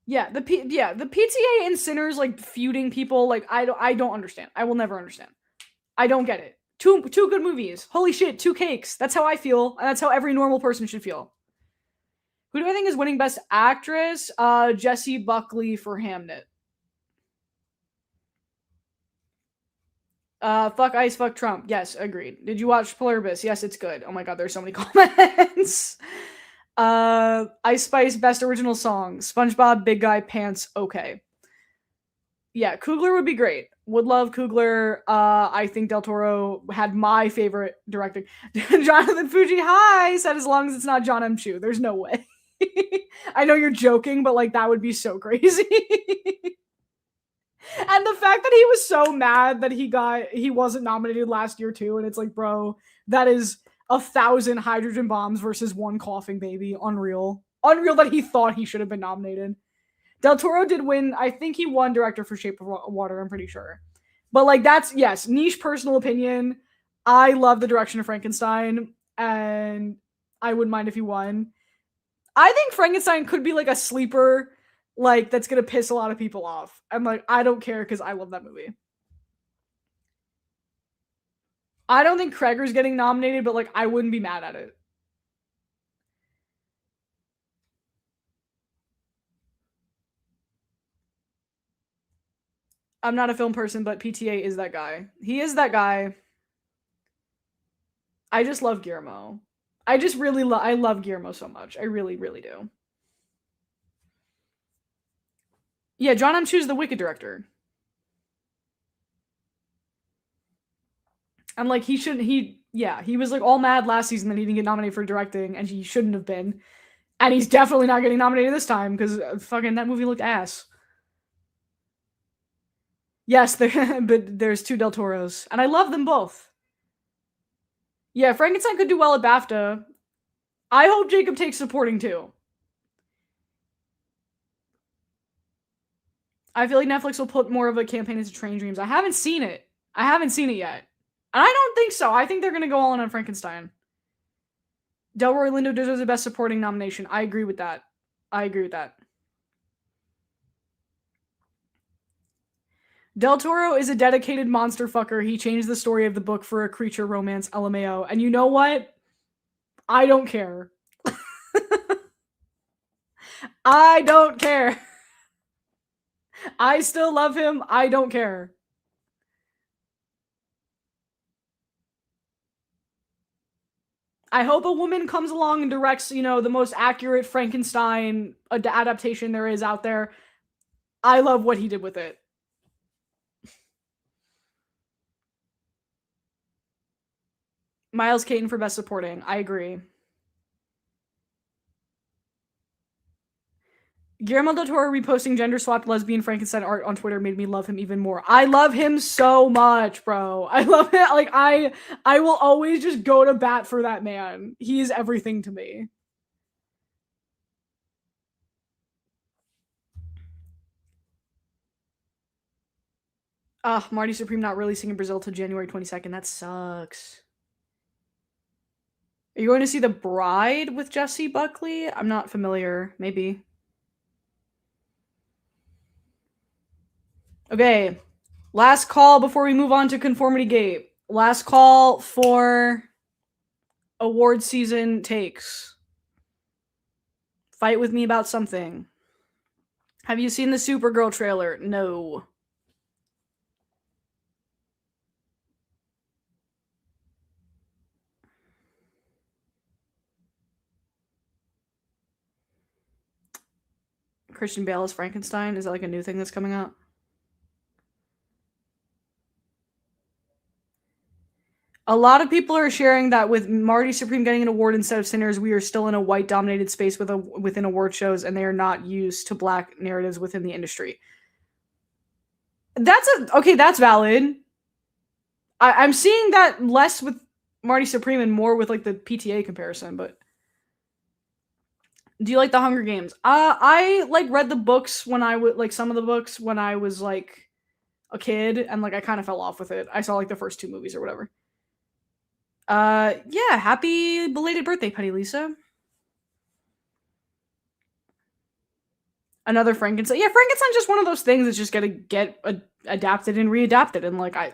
Yeah, the PTA and Sinners like feuding people, like I don't understand. I will never understand. I don't get it. Two good movies. Holy shit, two cakes. That's how I feel, and that's how every normal person should feel. Who do I think is winning Best Actress? Jessie Buckley for Hamnet. Fuck ICE, fuck Trump. Yes, agreed. Did you watch Pluribus? Yes, it's good. Oh my god, there's so many comments. Ice Spice, Best Original Song. SpongeBob, Big Guy, Pants, okay. Yeah, Coogler would be great. Would love Coogler. I think Del Toro had my favorite directing. Jonathan Fuji, hi, said as long as it's not John M. Chu. There's no way. I know you're joking, but like that would be so crazy. And the fact that he was so mad that he wasn't nominated last year too, and it's like, bro, that is 1,000 hydrogen bombs versus one coughing baby. Unreal. Unreal that he thought he should have been nominated. Del Toro did win. I think he won director for Shape of Water. I'm pretty sure. But like that's yes, niche personal opinion. I love the direction of Frankenstein, and I wouldn't mind if he won. I think Frankenstein could be like a sleeper, like that's gonna piss a lot of people off. I'm like, I don't care because I love that movie. I don't think Kreger's getting nominated, but like I wouldn't be mad at it. I'm not a film person, but PTA is that guy. He is that guy. I just love Guillermo. I just really I love Guillermo so much. I really, really do. Yeah, John M. Chu's the Wicked director. And like he shouldn't he was like all mad last season that he didn't get nominated for directing, and he shouldn't have been. And he's definitely not getting nominated this time because fucking that movie looked ass. Yes, but there's two Del Toros, and I love them both. Yeah, Frankenstein could do well at BAFTA. I hope Jacob takes supporting too. I feel like Netflix will put more of a campaign into Train Dreams. I haven't seen it. I haven't seen it yet. And I don't think so. I think they're going to go all in on Frankenstein. Delroy Lindo deserves the Best Supporting nomination. I agree with that. I agree with that. Del Toro is a dedicated monster fucker. He changed the story of the book for a creature romance, LMAO. And you know what? I don't care. I don't care. I still love him. I don't care. I hope a woman comes along and directs, the most accurate Frankenstein adaptation there is out there. I love what he did with it. Miles Caton for Best Supporting. I agree. Guillermo del Toro reposting gender-swapped lesbian Frankenstein art on Twitter made me love him even more. I love him so much, bro. I love it. Like, I will always just go to bat for that man. He is everything to me. Marty Supreme not releasing in Brazil till January 22nd. That sucks. Are you going to see The Bride with Jessie Buckley? I'm not familiar. Maybe. Okay. Last call before we move on to Conformity Gate. Last call for award season takes. Fight with me about something. Have you seen the Supergirl trailer? No. Christian Bale as Frankenstein? Is that like a new thing that's coming out? A lot of people are sharing that with Marty Supreme getting an award instead of Sinners, we are still in a white-dominated space within award shows, and they are not used to black narratives within the industry. That's valid. I'm seeing that less with Marty Supreme and more with like the PTA comparison, but do you like the Hunger Games? I like read the books when I would like some of the books when I was like a kid, and like I kind of fell off with it. I saw like the first two movies or whatever. Yeah, happy belated birthday, Petty Lisa. Another Frankenstein. Yeah, Frankenstein's just one of those things that's just gonna get adapted and readapted, and like I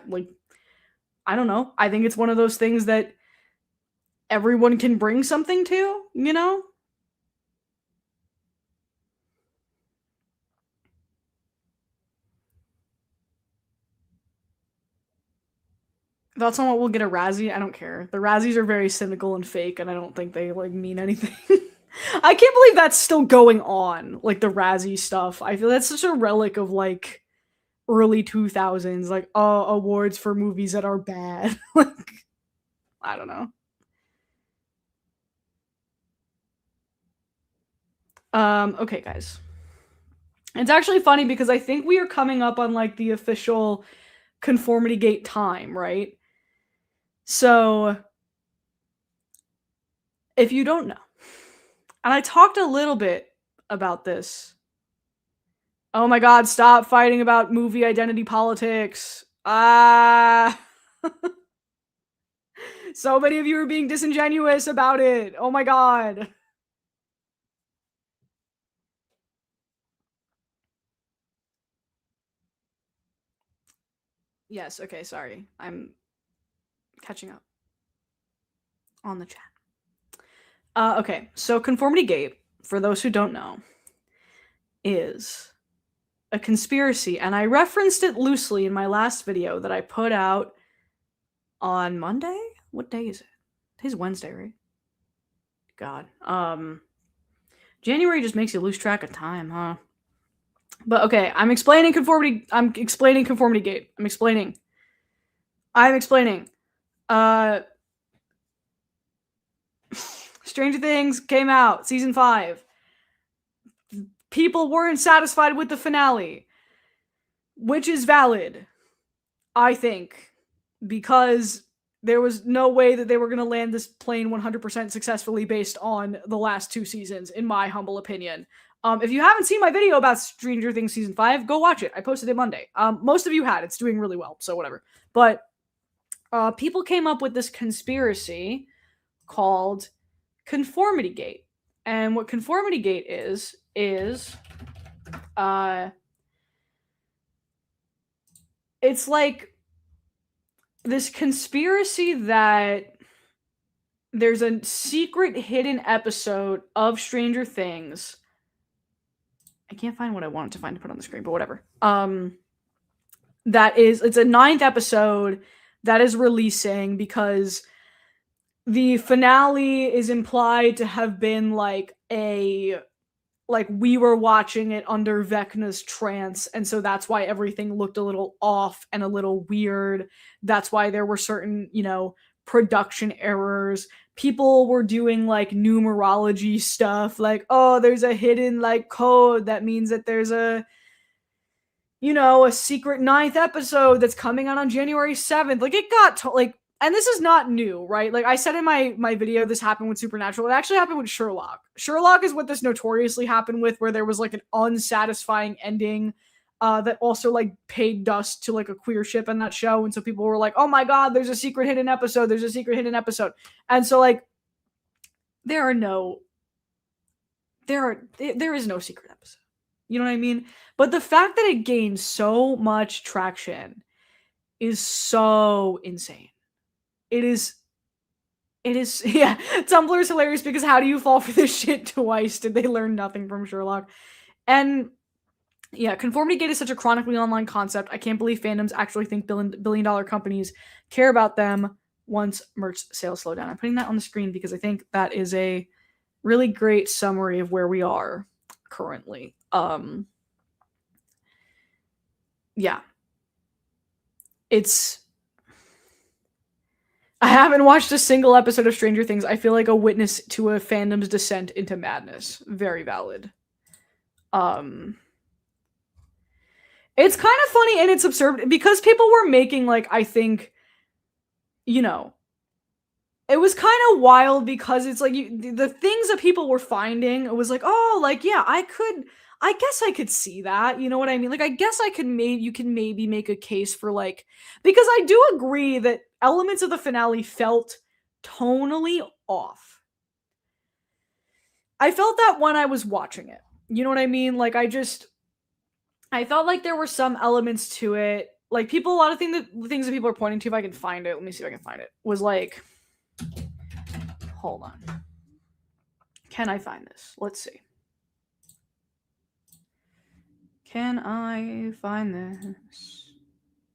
don't know. I think it's one of those things that everyone can bring something to, you know? That's not what we'll get a Razzie. I don't care. The Razzies are very cynical and fake, and I don't think they like mean anything. I can't believe that's still going on, like the Razzie stuff. I feel that's such a relic of like early 2000s, like awards for movies that are bad. Like, I don't know. Okay, guys. It's actually funny because I think we are coming up on like the official Conformity Gate time, right? So, if you don't know, and I talked a little bit about this. Oh my god, stop fighting about movie identity politics. Ah. So many of you are being disingenuous about it. Oh my god. Yes, okay, sorry. I'm catching up on the chat. Okay, so Conformity Gate, for those who don't know, is a conspiracy, and I referenced it loosely in my last video that I put out on Monday? What day is it? Today's Wednesday, right? God. January just makes you lose track of time, huh? But okay, I'm explaining conformity gate. I'm explaining. Stranger Things came out, season 5. People weren't satisfied with the finale, which is valid, I think, because there was no way that they were going to land this plane 100% successfully based on the last 2 seasons, in my humble opinion. If you haven't seen my video about Stranger Things season 5, go watch it. I posted it Monday. Most of you had. It's doing really well, so whatever. But people came up with this conspiracy called Conformity Gate. And what Conformity Gate is it's like this conspiracy that there's a secret hidden episode of Stranger Things. I can't find what I wanted to find to put on the screen, but whatever. It's a 9th episode that is releasing because the finale is implied to have been like we were watching it under Vecna's trance, and so that's why everything looked a little off and a little weird. That's why there were certain, production errors. People were doing like numerology stuff, like, oh, there's a hidden like code that means that there's a secret 9th episode that's coming out on January 7th. Like, it got and this is not new, right? Like I said in my video, this happened with Supernatural. It actually happened with Sherlock. Sherlock is what this notoriously happened with, where there was like an unsatisfying ending that also like paid dust to like a queer ship in that show. And so people were like, oh my God, there's a secret hidden episode. There's a secret hidden episode. And so like, there is no secret episode. You know what I mean? But the fact that it gained so much traction is so insane. It is, yeah. Tumblr is hilarious because how do you fall for this shit twice? Did they learn nothing from Sherlock? And yeah, Conformity Gate is such a chronically online concept. I can't believe fandoms actually think billion-dollar companies care about them once merch sales slow down. I'm putting that on the screen because I think that is a really great summary of where we are currently. Yeah. I haven't watched a single episode of Stranger Things. I feel like a witness to a fandom's descent into madness. Very valid. It's kind of funny and it's absurd because people were making like, I think, it was kind of wild because it's like the things that people were finding, it was like, oh, like, yeah, I guess I could see that. You know what I mean? Like, I guess you can maybe make a case for like, because I do agree that elements of the finale felt tonally off. I felt that when I was watching it. You know what I mean? Like, I felt like there were some elements to it. Like, a lot of things that people are pointing to, if I can find it, let me see if I can find it, was like, hold on. Can I find this? Let's see. Can I find this?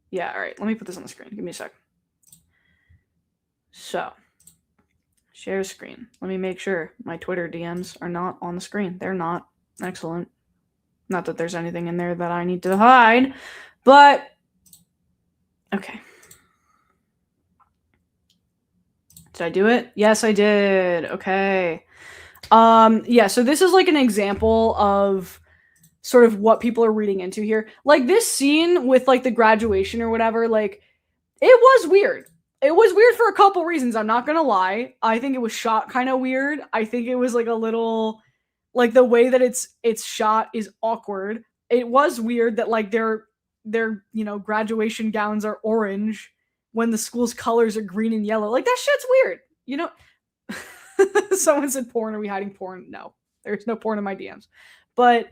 Yeah, all right. Let me put this on the screen. Give me a sec. So, share screen. Let me make sure my Twitter DMs are not on the screen. They're not. Excellent. Not that there's anything in there that I need to hide, but okay. Did I do it? Yes, I did. Okay. Yeah, so this is like an example of sort of what people are reading into here. Like this scene with like the graduation or whatever, like it was weird. It was weird for a couple reasons. I'm not gonna lie. I think it was shot kind of weird. I think it was like a little, like the way that it's shot is awkward. It was weird that like their graduation gowns are orange when the school's colors are green and yellow. Like that shit's weird. Someone said porn. Are we hiding porn? No, there's no porn in my DMs. But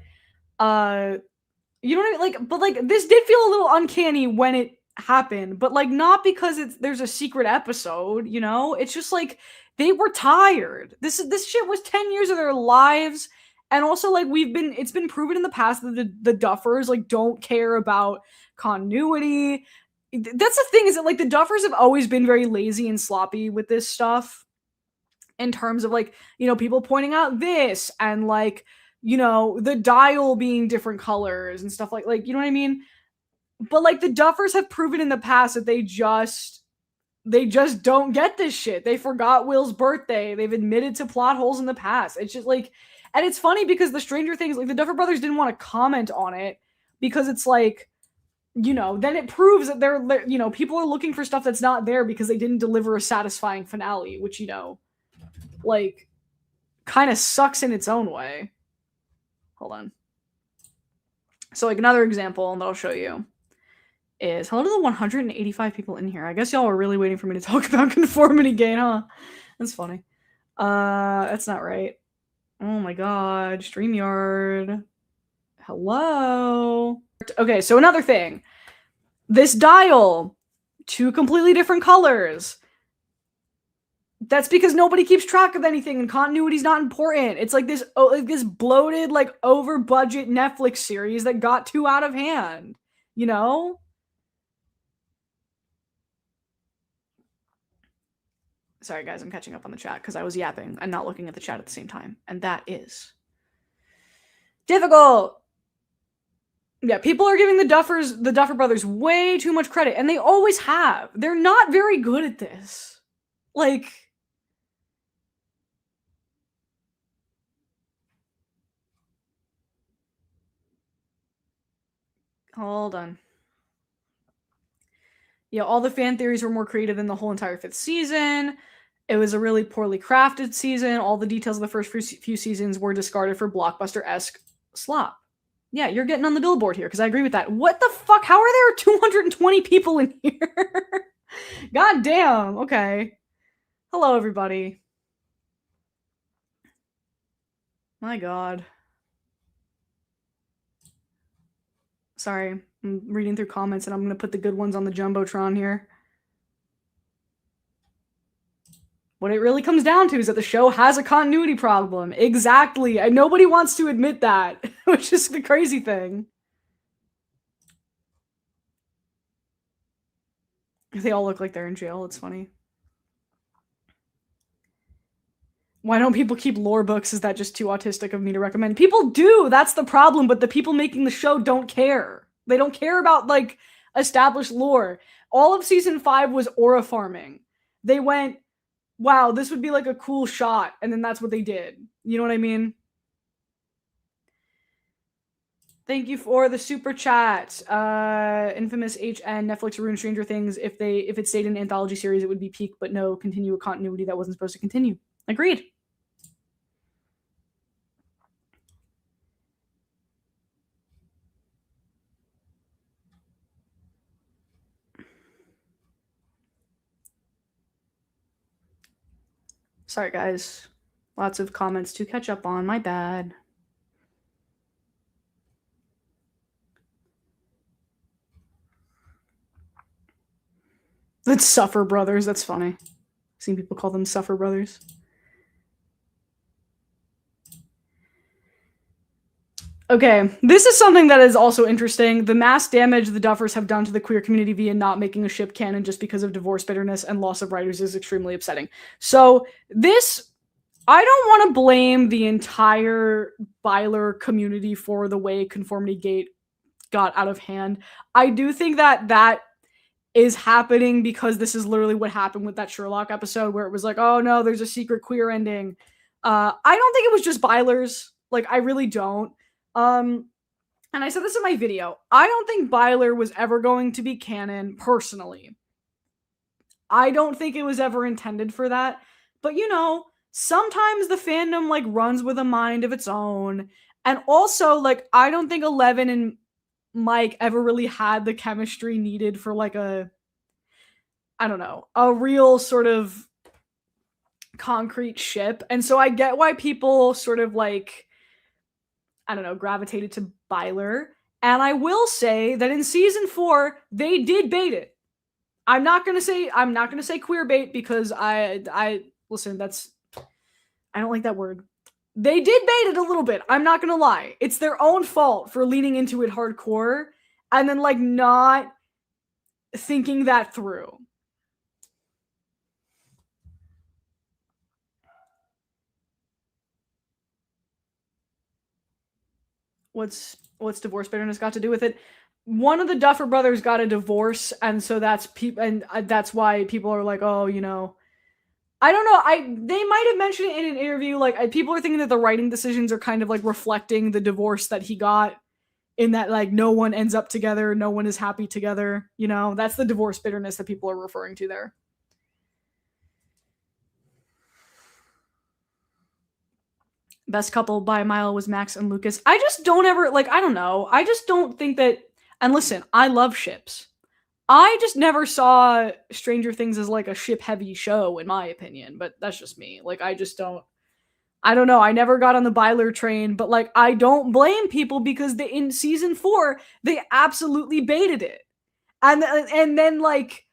you know what I mean? Like, but like this did feel a little uncanny when it happened, but like not because there's a secret episode, it's just like they were tired. This shit was 10 years of their lives, And also, like, it's been proven in the past that the Duffers, like, don't care about continuity. That's the thing, is that, like, the Duffers have always been very lazy and sloppy with this stuff, in terms of, like, people pointing out this, and, like, the dial being different colors and stuff, like, you know what I mean? But, like, the Duffers have proven in the past that they just don't get this shit. They forgot Will's birthday. They've admitted to plot holes in the past. It's just like, and it's funny because the Stranger Things, like, the Duffer Brothers didn't want to comment on it, because it's like, then it proves that they're, people are looking for stuff that's not there because they didn't deliver a satisfying finale, which, like, kind of sucks in its own way. Hold on. So, like, another example that I'll show you is, hello to the 185 people in here. I guess y'all were really waiting for me to talk about Conformity Gate, huh? That's funny. That's not right. Oh my god, StreamYard. Hello. Okay, so another thing. This dial, 2 completely different colors. That's because nobody keeps track of anything, and continuity's not important. It's like this bloated, like, over budget Netflix series that got too out of hand. Sorry, guys, I'm catching up on the chat because I was yapping and not looking at the chat at the same time. And that is difficult. Yeah, people are giving the Duffer Brothers way too much credit, and they always have. They're not very good at this. Like, hold on. Yeah, all the fan theories were more creative than the whole entire 5th season. It was a really poorly crafted season. All the details of the first few seasons were discarded for blockbuster-esque slop. Yeah, you're getting on the billboard here, because I agree with that. What the fuck? How are there 220 people in here? God damn. Okay. Hello, everybody. My god. Sorry. I'm reading through comments, and I'm going to put the good ones on the Jumbotron here. What it really comes down to is that the show has a continuity problem. Exactly. And nobody wants to admit that, which is the crazy thing. They all look like they're in jail. It's funny. Why don't people keep lore books? Is that just too autistic of me to recommend? People do! That's the problem, but the people making the show don't care. They don't care about, like, established lore. All of season 5 was aura farming. They went, wow, this would be, like, a cool shot, and then that's what they did. You know what I mean? Thank you for the super chat. Infamous HN, Netflix ruined Stranger Things. If it stayed in an anthology series, it would be peak, but no, continue a continuity that wasn't supposed to continue. Agreed. Sorry, guys. Lots of comments to catch up on. My bad. That's Suffer Brothers. That's funny. I've seen people call them Suffer Brothers. Okay, this is something that is also interesting. The mass damage the Duffers have done to the queer community via not making a ship canon just because of divorce bitterness and loss of writers is extremely upsetting. So this, I don't want to blame the entire Byler community for the way Conformity Gate got out of hand. I do think that is happening because this is literally what happened with that Sherlock episode where it was like, oh no, there's a secret queer ending. I don't think it was just Byler's. Like, I really don't. And I said this in my video. I don't think Byler was ever going to be canon, personally. I don't think it was ever intended for that. But, sometimes the fandom, like, runs with a mind of its own. And also, like, I don't think Eleven and Mike ever really had the chemistry needed for, like, a real sort of concrete ship. And so I get why people sort of, like, gravitated to Byler. And I will say that in season 4, they did bait it. I'm not gonna say queer bait because I listen, I don't like that word. They did bait it a little bit. I'm not gonna lie. It's their own fault for leaning into it hardcore and then like not thinking that through. What's divorce bitterness got to do with it? One of the Duffer brothers got a divorce, and so that's and that's why people are like, oh, you know, I don't know. They might have mentioned it in an interview. Like people are thinking that the writing decisions are kind of like reflecting the divorce that he got, in that like no one ends up together, no one is happy together. You know, that's the divorce bitterness that people are referring to there. Best couple by a mile was Max and Lucas. I just don't ever like. I don't know. I just don't think that. And listen, I love ships. I just never saw Stranger Things as like a ship heavy show, in my opinion. But that's just me. Like I just don't. I don't know. I never got on the Byler train, but like I don't blame people because in season 4 they absolutely baited it, and then like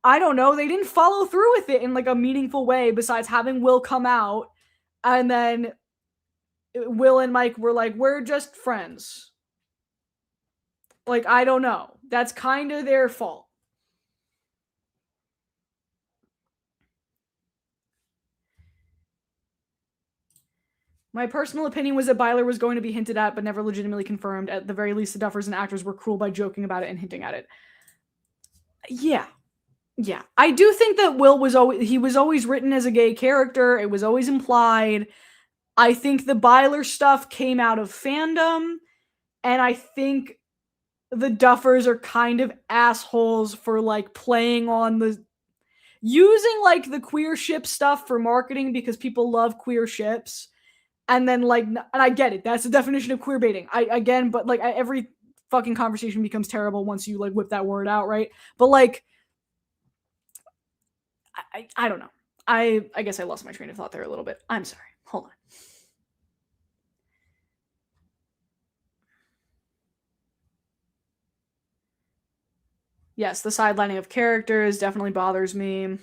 I don't know, they didn't follow through with it in like a meaningful way besides having Will come out, and then Will and Mike were like, we're just friends. Like I don't know. That's kind of their fault. My personal opinion was that Byler was going to be hinted at, but never legitimately confirmed. At the very least, the Duffers and actors were cruel by joking about it and hinting at it. Yeah. Yeah. I do think that Will was always written as a gay character. It was always implied. I think the Byler stuff came out of fandom, and I think the Duffers are kind of assholes for like playing on the using like the queer ship stuff for marketing because people love queer ships. And then like, and I get it. That's the definition of queer baiting. But like every fucking conversation becomes terrible once you like whip that word out, right? But like, I don't know. I guess I lost my train of thought there a little bit. I'm sorry. Hold on. Yes, the sidelining of characters definitely bothers me.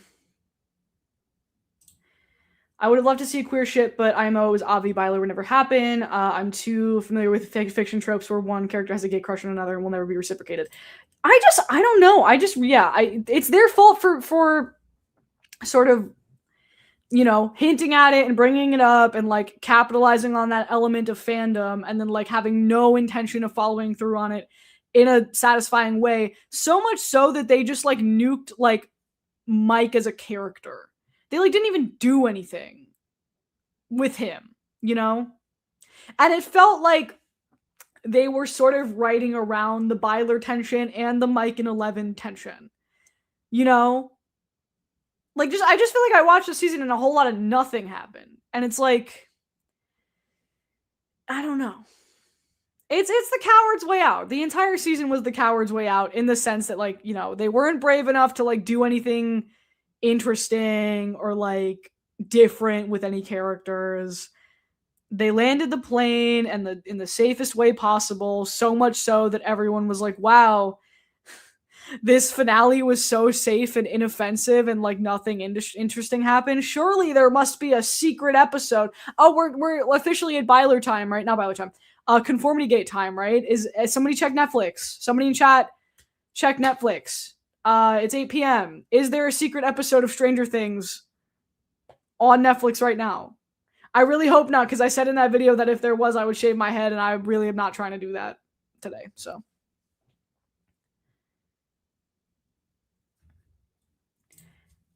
I would have loved to see a queer ship, but IMO was Avi Byler would never happen. I'm too familiar with fiction tropes where one character has a gay crush on another and will never be reciprocated. I don't know. It's their fault for sort of, you know, hinting at it and bringing it up and like capitalizing on that element of fandom and then like having no intention of following through on it in a satisfying way. So much so that they just like nuked like Mike as a character. They like didn't even do anything with him, you know? And it felt like they were sort of writing around the Byler tension and the Mike and Eleven tension. You know? Like I just feel like I watched the season and a whole lot of nothing happened. And it's like I don't know. It's the coward's way out. The entire season was the coward's way out in the sense that like, you know, they weren't brave enough to like do anything interesting or like different with any characters. They landed the plane and in the safest way possible, so much so that everyone was like, wow, this finale was so safe and inoffensive and like nothing interesting happened. Surely there must be a secret episode. Oh, we're officially at Byler time, right? Not Byler time. Conformity Gate time, right? Is somebody check Netflix? Somebody in chat check Netflix. It's 8 p.m. Is there a secret episode of Stranger Things on Netflix right now? I really hope not, because I said in that video that if there was, I would shave my head, and I really am not trying to do that today. So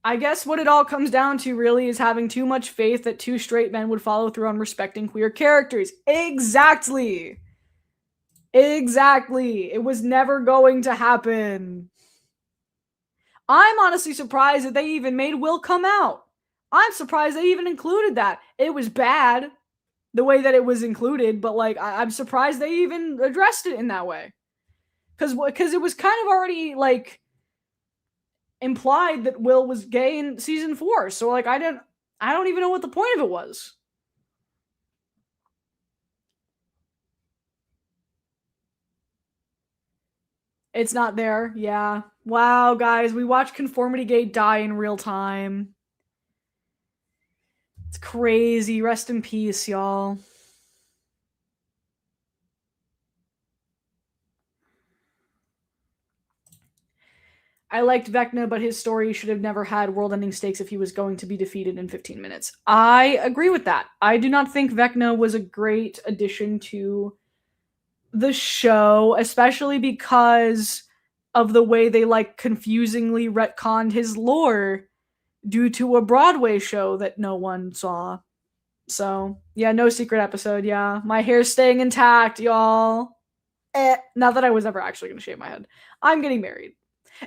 I guess what it all comes down to really is having too much faith that two straight men would follow through on respecting queer characters. Exactly. Exactly. It was never going to happen. I'm honestly surprised that they even made Will come out. I'm surprised they even included that. It was bad the way that it was included, but like I'm surprised they even addressed it in that way. Because it was kind of already like implied that Will was gay in season 4. So like I don't even know what the point of it was. It's not there. Yeah. Wow, guys, we watched Conformity Gate die in real time. It's crazy. Rest in peace, y'all. I liked Vecna, but his story should have never had world-ending stakes if he was going to be defeated in 15 minutes. I agree with that. I do not think Vecna was a great addition to the show, especially because of the way they like confusingly retconned his lore due to a Broadway show that no one saw. So, yeah, no secret episode, yeah. My hair's staying intact, y'all. Not that I was ever actually gonna shave my head. I'm getting married.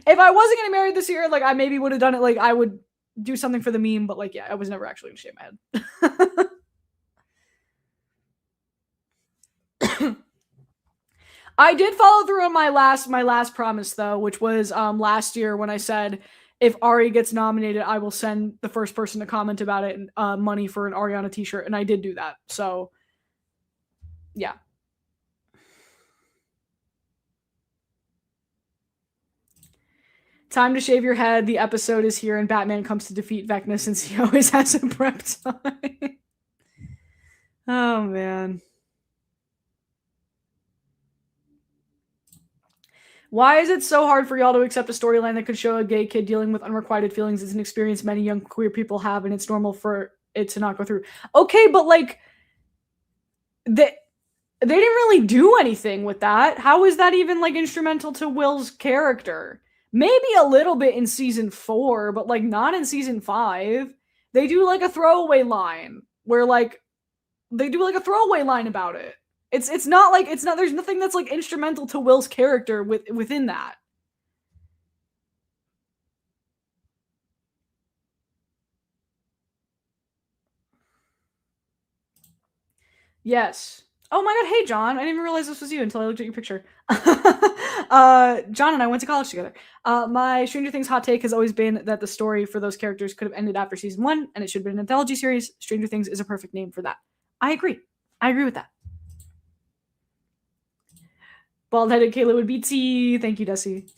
If I wasn't getting married this year, like I maybe would have done it. Like I would do something for the meme, but like yeah, I was never actually gonna shave my head. I did follow through on my last promise though, which was last year when I said if Ari gets nominated, I will send the first person to comment about it money for an Ariana t-shirt, and I did do that. So yeah. Time to shave your head. The episode is here, and Batman comes to defeat Vecna since he always has a prep time. Oh man. Why is it so hard for y'all to accept a storyline that could show a gay kid dealing with unrequited feelings? It's an experience many young queer people have, and it's normal for it to not go through. Okay, but like they didn't really do anything with that. How is that even like instrumental to Will's character? Maybe a little bit in season 4, but like not in season 5. They do like a throwaway line where like they do like a throwaway line about it. It's not like it's not there's nothing that's like instrumental to Will's character within that. Yes. Oh my god, hey John. I didn't even realize this was you until I looked at your picture. John and I went to college together. My Stranger Things hot take has always been that the story for those characters could have ended after season 1 and it should have been an anthology series. Stranger Things is a perfect name for that. I agree. I agree with that. Bald-headed Kayla would be T. Thank you, Desi.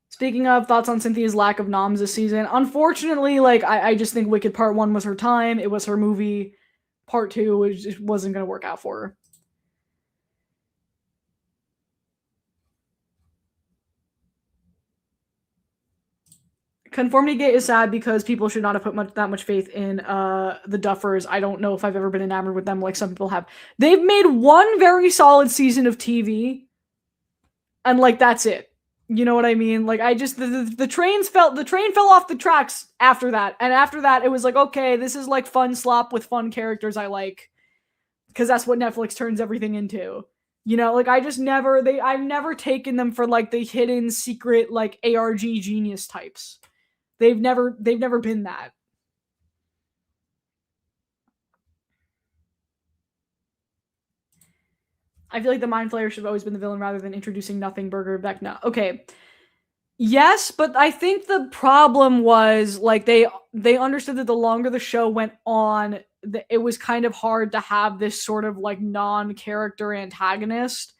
Speaking of thoughts on Cynthia's lack of noms this season, unfortunately, like I just think Wicked Part 1 was her time. It was her movie. Part 2 it just wasn't going to work out for her. Conformity Gate is sad because people should not have put that much faith in the Duffers. I don't know if I've ever been enamored with them like some people have. They've made one very solid season of TV, and like that's it. You know what I mean? Like I just the train fell off the tracks after that, and after that it was like okay, this is like fun slop with fun characters I like, because that's what Netflix turns everything into. You know, like I've never taken them for like the hidden secret like ARG genius types. They've never been that. I feel like the Mind Flayer should have always been the villain rather than introducing Nothing Burger Vecna. Okay. Yes, but I think the problem was like they understood that the longer the show went on, it was kind of hard to have this sort of like non-character antagonist.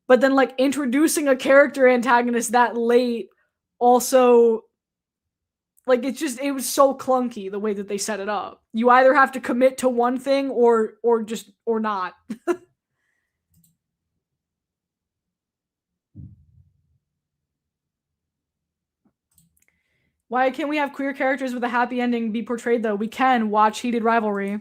But then like introducing a character antagonist that late also like it was so clunky the way that they set it up. You either have to commit to one thing or not. Why can't we have queer characters with a happy ending be portrayed though? We can watch Heated Rivalry.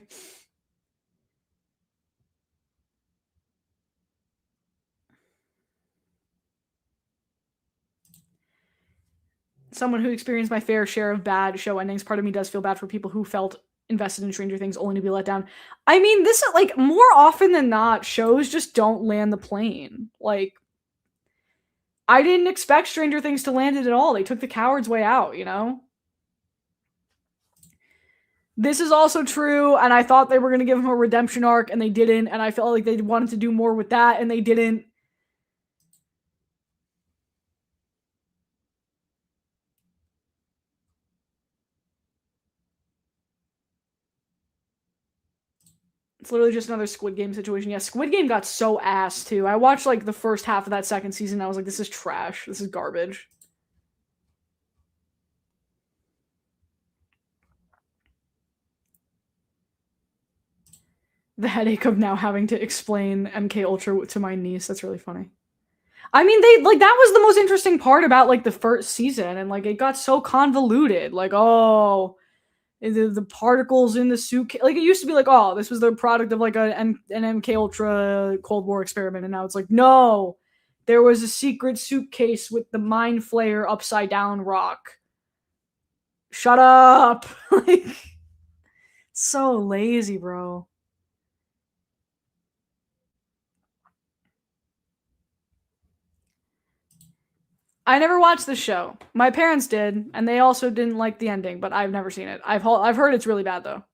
Someone who experienced my fair share of bad show endings, part of me does feel bad for people who felt invested in Stranger Things only to be let down. I mean, this is like more often than not, shows just don't land the plane. Like, I didn't expect Stranger Things to land it at all. They took the coward's way out, you know? This is also true, and I thought they were going to give him a redemption arc, and they didn't, and I felt like they wanted to do more with that, and they didn't. It's literally just another Squid Game situation. Yeah, Squid Game got so ass, too. I watched, like, the first half of that second season, and I was like, this is trash. This is garbage. The headache of now having to explain MK Ultra to my niece. That's really funny. I mean, they like that was the most interesting part about like the first season, and like it got so convoluted. Like, oh, the particles in the suitcase. Like it used to be like, oh, this was the product of like an MK Ultra Cold War experiment, and now it's like, no, there was a secret suitcase with the mind flayer upside down rock. Shut up! Like, so lazy, bro. I never watched the show. My parents did, and they also didn't like the ending, but I've never seen it. I've heard it's really bad though.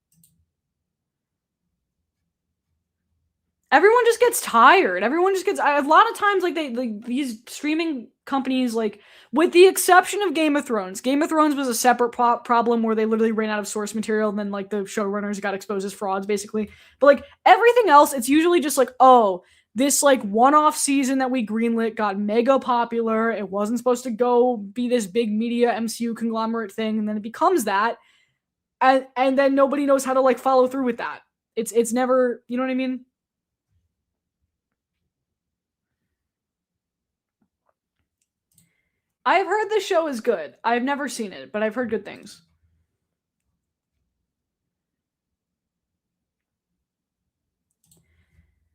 Everyone just gets tired. Everyone just gets a lot of times like they like these streaming companies like with the exception of Game of Thrones. Game of Thrones was a separate problem where they literally ran out of source material and then like the showrunners got exposed as frauds basically. But like everything else it's usually just like, "Oh, this like one-off season that we greenlit got mega popular. It wasn't supposed to go be this big media MCU conglomerate thing and then it becomes that." And then nobody knows how to like follow through with that. It's never, you know what I mean? I've heard the show is good. I've never seen it, but I've heard good things.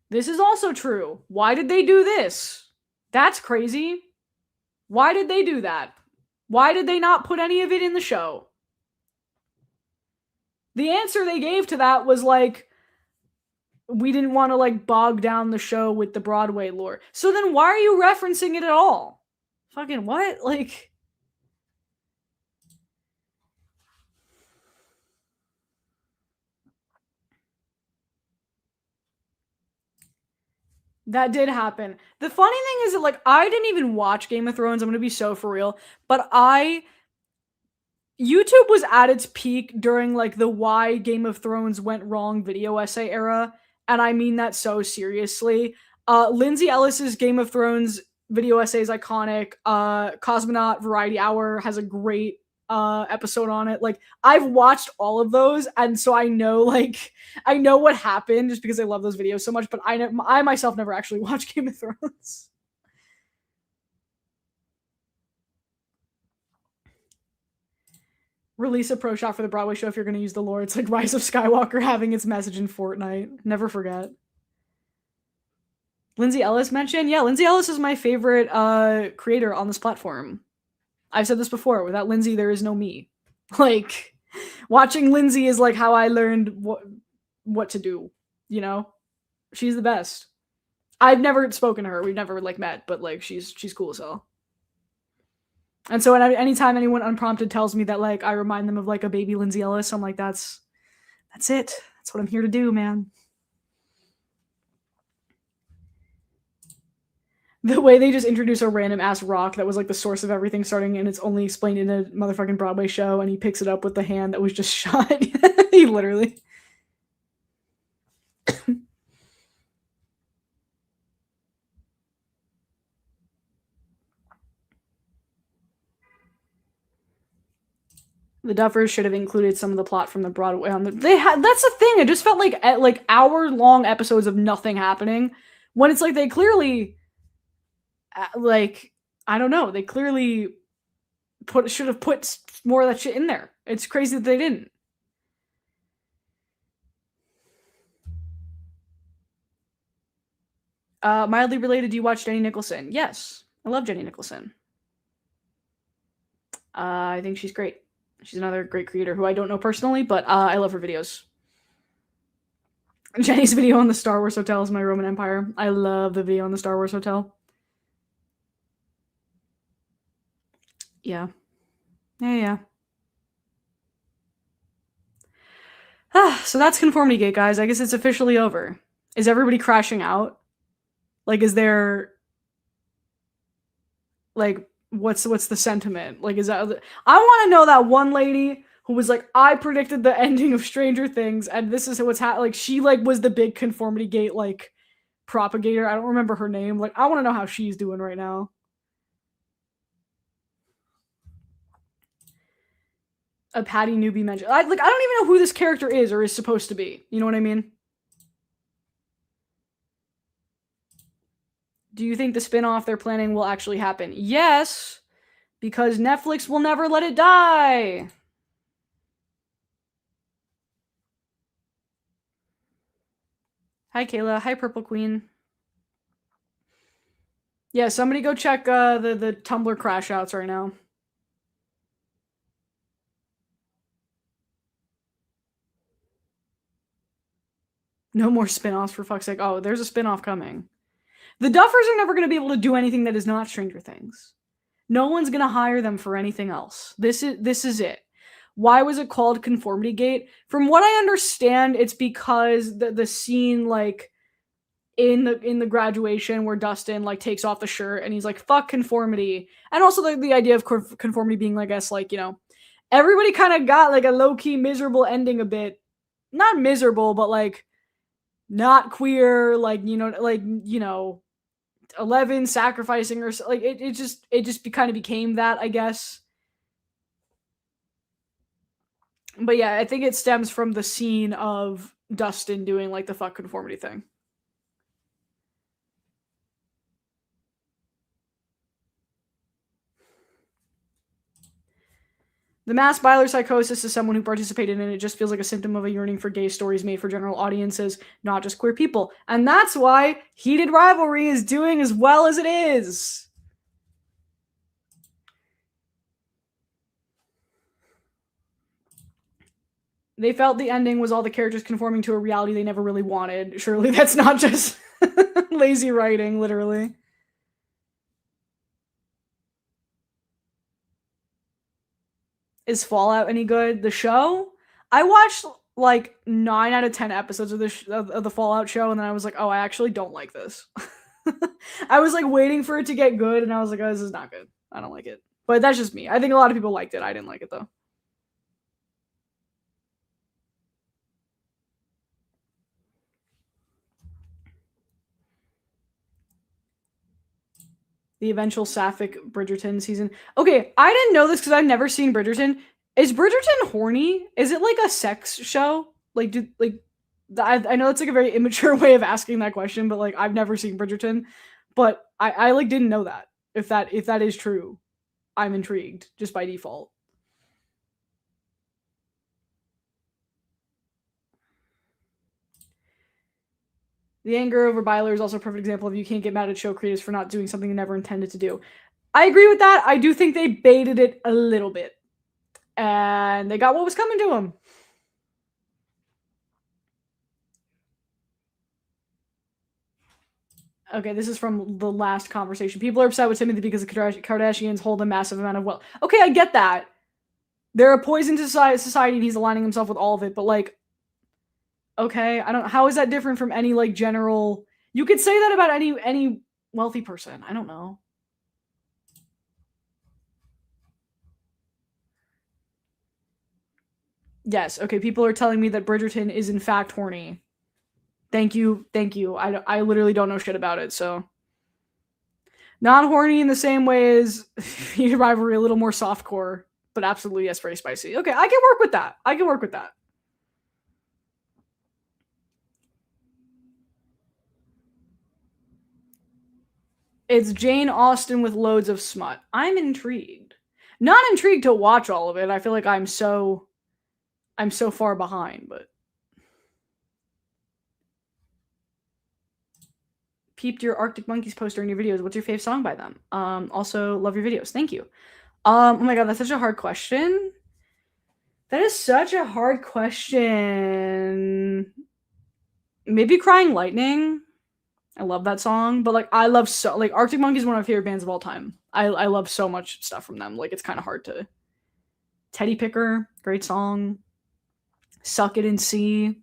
This is also true. Why did they do this? That's crazy. Why did they do that? Why did they not put any of it in the show? The answer they gave to that was like, we didn't want to like bog down the show with the Broadway lore. So then why are you referencing it at all? Fucking what? Like, that did happen. The funny thing is that like I didn't even watch Game of Thrones. I'm gonna be so for real, but YouTube was at its peak during like the why Game of Thrones went wrong video essay era, and I mean that so seriously. Lindsay Ellis's Game of Thrones video essay is iconic. Cosmonaut Variety Hour has a great episode on it. Like I've watched all of those, and so I know what happened just because I love those videos so much. But I myself never actually watched Game of Thrones. Release a pro shot for the Broadway show if you're going to use the lore. It's like Rise of Skywalker having its message in Fortnite. Never forget. Lindsay Ellis mentioned, yeah, Lindsay Ellis is my favorite creator on this platform. I've said this before. Without Lindsay, there is no me. Like watching Lindsay is like how I learned what to do. You know, she's the best. I've never spoken to her. We've never like met, but like she's cool as hell. And so anytime anyone unprompted tells me that like I remind them of like a baby Lindsay Ellis, I'm like, that's it. That's what I'm here to do, man. The way they just introduce a random ass rock that was like the source of everything starting and it's only explained in a motherfucking Broadway show and he picks it up with the hand that was just shot. He literally. The Duffers should have included some of the plot from the Broadway on the. They had that's the thing. It just felt like hour long episodes of nothing happening, when it's like they clearly, like I don't know, they clearly should have put more of that shit in there. It's crazy that they didn't. Mildly related. Do you watch Jenny Nicholson? Yes, I love Jenny Nicholson. I think she's great. She's another great creator who I don't know personally, but I love her videos. Jenny's video on the Star Wars Hotel is my Roman Empire. I love the video on the Star Wars Hotel. Yeah. Yeah. So that's Conformity Gate, guys. I guess it's officially over. Is everybody crashing out? Like, is there like what's the sentiment? Like, is that I want to know that one lady who was like, I predicted the ending of Stranger Things, and this is what's happening. Like, she like was the big Conformity Gate like propagator. I don't remember her name. Like, I want to know how she's doing right now. A Patty newbie mentioned. I don't even know who this character is or is supposed to be. You know what I mean? Do you think the spin-off they're planning will actually happen? Yes, because Netflix will never let it die. Hi, Kayla. Hi, Purple Queen. Yeah, somebody go check the Tumblr crash outs right now. No more spin-offs, for fuck's sake. Oh, there's a spin-off coming. The Duffers are never going to be able to do anything that is not Stranger Things. No one's going to hire them for anything else. This is it. Why was it called Conformity Gate? From what I understand, it's because the scene like in the graduation where Dustin like takes off the shirt and he's like fuck conformity, and also the idea of conformity being like, I guess, like, you know, everybody kind of got like a low-key miserable ending, a bit, not miserable, but like not queer, like, you know, 11 sacrificing, or like it just kind of became that, I guess. But yeah, I think it stems from the scene of Dustin doing like the fuck conformity thing. The mass Byler psychosis is someone who participated in it just feels like a symptom of a yearning for gay stories made for general audiences, not just queer people. And that's why Heated Rivalry is doing as well as it is. They felt the ending was all the characters conforming to a reality they never really wanted. Surely that's not just lazy writing, literally. Is Fallout any good? The show? I watched like 9 out of 10 episodes of of the Fallout show, and then I was like, oh, I actually don't like this. I was like waiting for it to get good, and I was like, oh, this is not good. I don't like it. But that's just me. I think a lot of people liked it. I didn't like it though. The eventual Sapphic Bridgerton season. Okay, I didn't know this because I've never seen Bridgerton. Is Bridgerton horny? Is it like a sex show? Like, I know it's like a very immature way of asking that question, but like I've never seen Bridgerton, but I like didn't know that. If that is true, I'm intrigued just by default. The anger over Byler is also a perfect example of you can't get mad at show creators for not doing something they never intended to do. I agree with that. I do think they baited it a little bit, and they got what was coming to them. Okay, this is from the last conversation. People are upset with Timothy because the Kardashians hold a massive amount of wealth. Okay, I get that. They're a poison to society, and he's aligning himself with all of it. But like, okay, I don't. How is that different from any like general? You could say that about any wealthy person. I don't know. Yes. Okay. People are telling me that Bridgerton is in fact horny. Thank you. Thank you. I literally don't know shit about it. So not horny in the same way as Rivalry, a little more softcore, but absolutely yes, very spicy. Okay, I can work with that. I can work with that. It's Jane Austen with loads of smut. I'm intrigued. Not intrigued to watch all of it. I feel like I'm so far behind, but peeped your Arctic Monkeys poster in your videos. What's your fave song by them? Also love your videos. Thank you. Oh my god, that's such a hard question. That is such a hard question. Maybe Crying Lightning. I love that song, but like I love so like Arctic Monkeys is one of my favorite bands of all time. I love so much stuff from them. Like it's kind of hard to. Teddy Picker, great song. Suck It and See.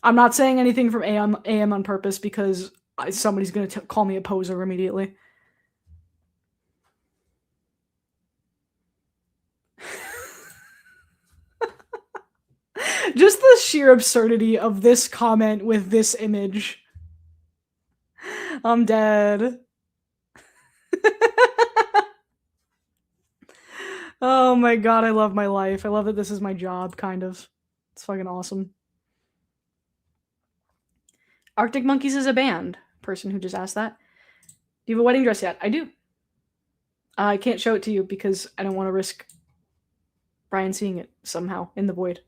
I'm not saying anything from AM on purpose because somebody's gonna call me a poser immediately. Just the sheer absurdity of this comment with this image. I'm dead. Oh my god, I love my life. I love that this is my job, kind of. It's fucking awesome. Arctic Monkeys is a band. Person who just asked that. Do you have a wedding dress yet? I do. I can't show it to you because I don't want to risk Brian seeing it somehow in the void.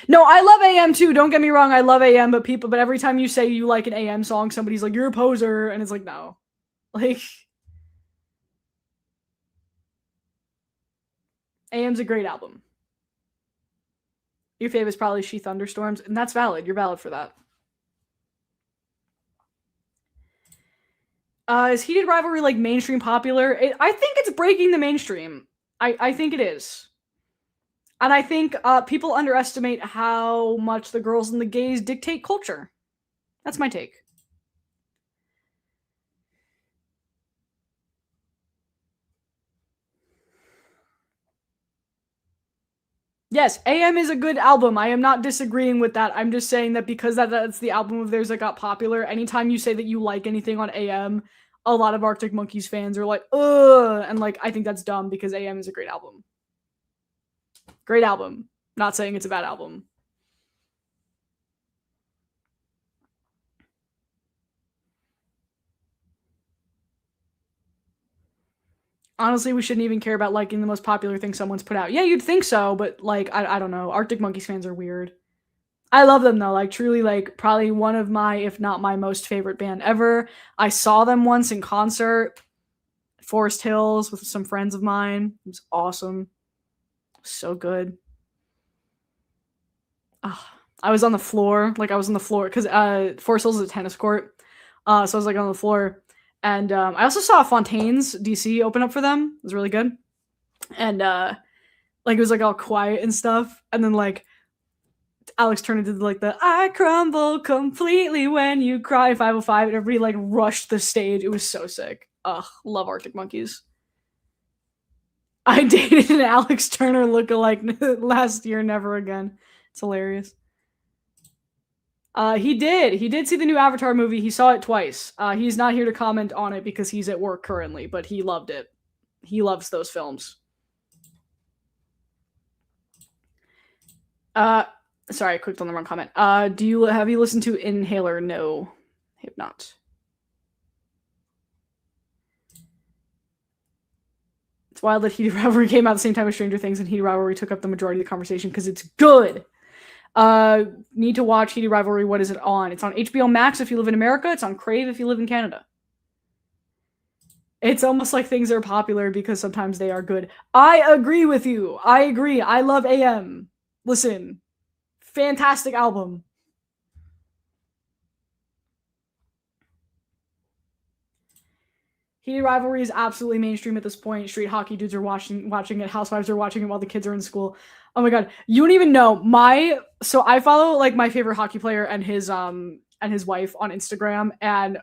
No, I love AM too. Don't get me wrong. I love AM, but every time you say you like an AM song, somebody's like, "You're a poser," and it's like, no, like AM's a great album. Your fave is probably She Thunderstorms, and that's valid. You're valid for that. Is Heated Rivalry like mainstream popular? I think it's breaking the mainstream. I think it is. And I think people underestimate how much the girls and the gays dictate culture. That's my take. Yes, AM is a good album. I am not disagreeing with that. I'm just saying that because that's the album of theirs that got popular. Anytime you say that you like anything on AM, a lot of Arctic Monkeys fans are like, ugh, and like I think that's dumb because AM is a great album. Great album. Not saying it's a bad album. Honestly, we shouldn't even care about liking the most popular thing someone's put out. Yeah, you'd think so, but like I don't know. Arctic Monkeys fans are weird. I love them though. Like truly, like probably one of my, if not my most favorite band ever. I saw them once in concert, Forest Hills, with some friends of mine. It was awesome. So good. I was on the floor. Like I was on the floor because Forest Hills is a tennis court. So I was like on the floor. And I also saw Fontaine's DC open up for them. It was really good. And like it was like all quiet and stuff. And then like Alex turned into like the "I crumble completely when you cry" 505, and everybody like rushed the stage. It was so sick. Ugh, love Arctic Monkeys. I dated an Alex Turner lookalike last year, never again. It's hilarious. He did. He did see the new Avatar movie. He saw it twice. He's not here to comment on it because he's at work currently, but he loved it. He loves those films. Sorry, I clicked on the wrong comment. Have you listened to Inhaler? No, I have not. It's wild that Heated Rivalry came out at the same time as Stranger Things, and Heated Rivalry took up the majority of the conversation because it's good. Need to watch Heated Rivalry. What is it on? It's on HBO Max if you live in America. It's on Crave if you live in Canada. It's almost like things are popular because sometimes they are good. I agree with you. I agree. I love AM. Listen, fantastic album. Heated Rivalry is absolutely mainstream at this point. Street hockey dudes are watching it. Housewives are watching it while the kids are in school. Oh my god, you don't even know so I follow like my favorite hockey player and his wife on Instagram, and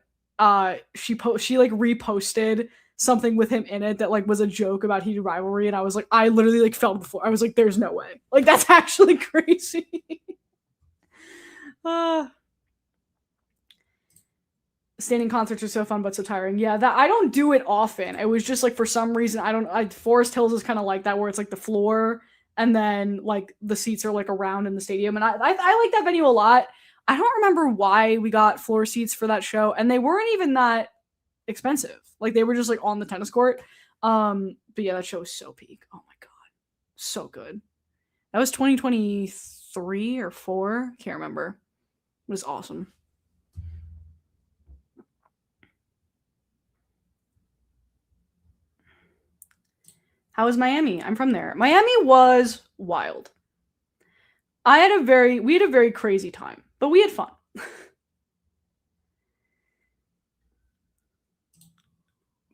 she like reposted something with him in it that like was a joke about Heated Rivalry, and I was like, I literally like fell to the floor. I was like, there's no way. Like that's actually crazy. Standing concerts are so fun but so tiring. Yeah, that I don't do it often. It was just like for some reason Forest Hills is kind of like that where it's like the floor and then like the seats are like around in the stadium, and I like that venue a lot. I don't remember why we got floor seats for that show, and they weren't even that expensive. Like they were just like on the tennis court. But yeah, that show was so peak. Oh my god, so good. That was 2023 or 4. Can't remember. It was awesome. How was Miami? I'm from there. Miami was wild. We had a very crazy time, but we had fun.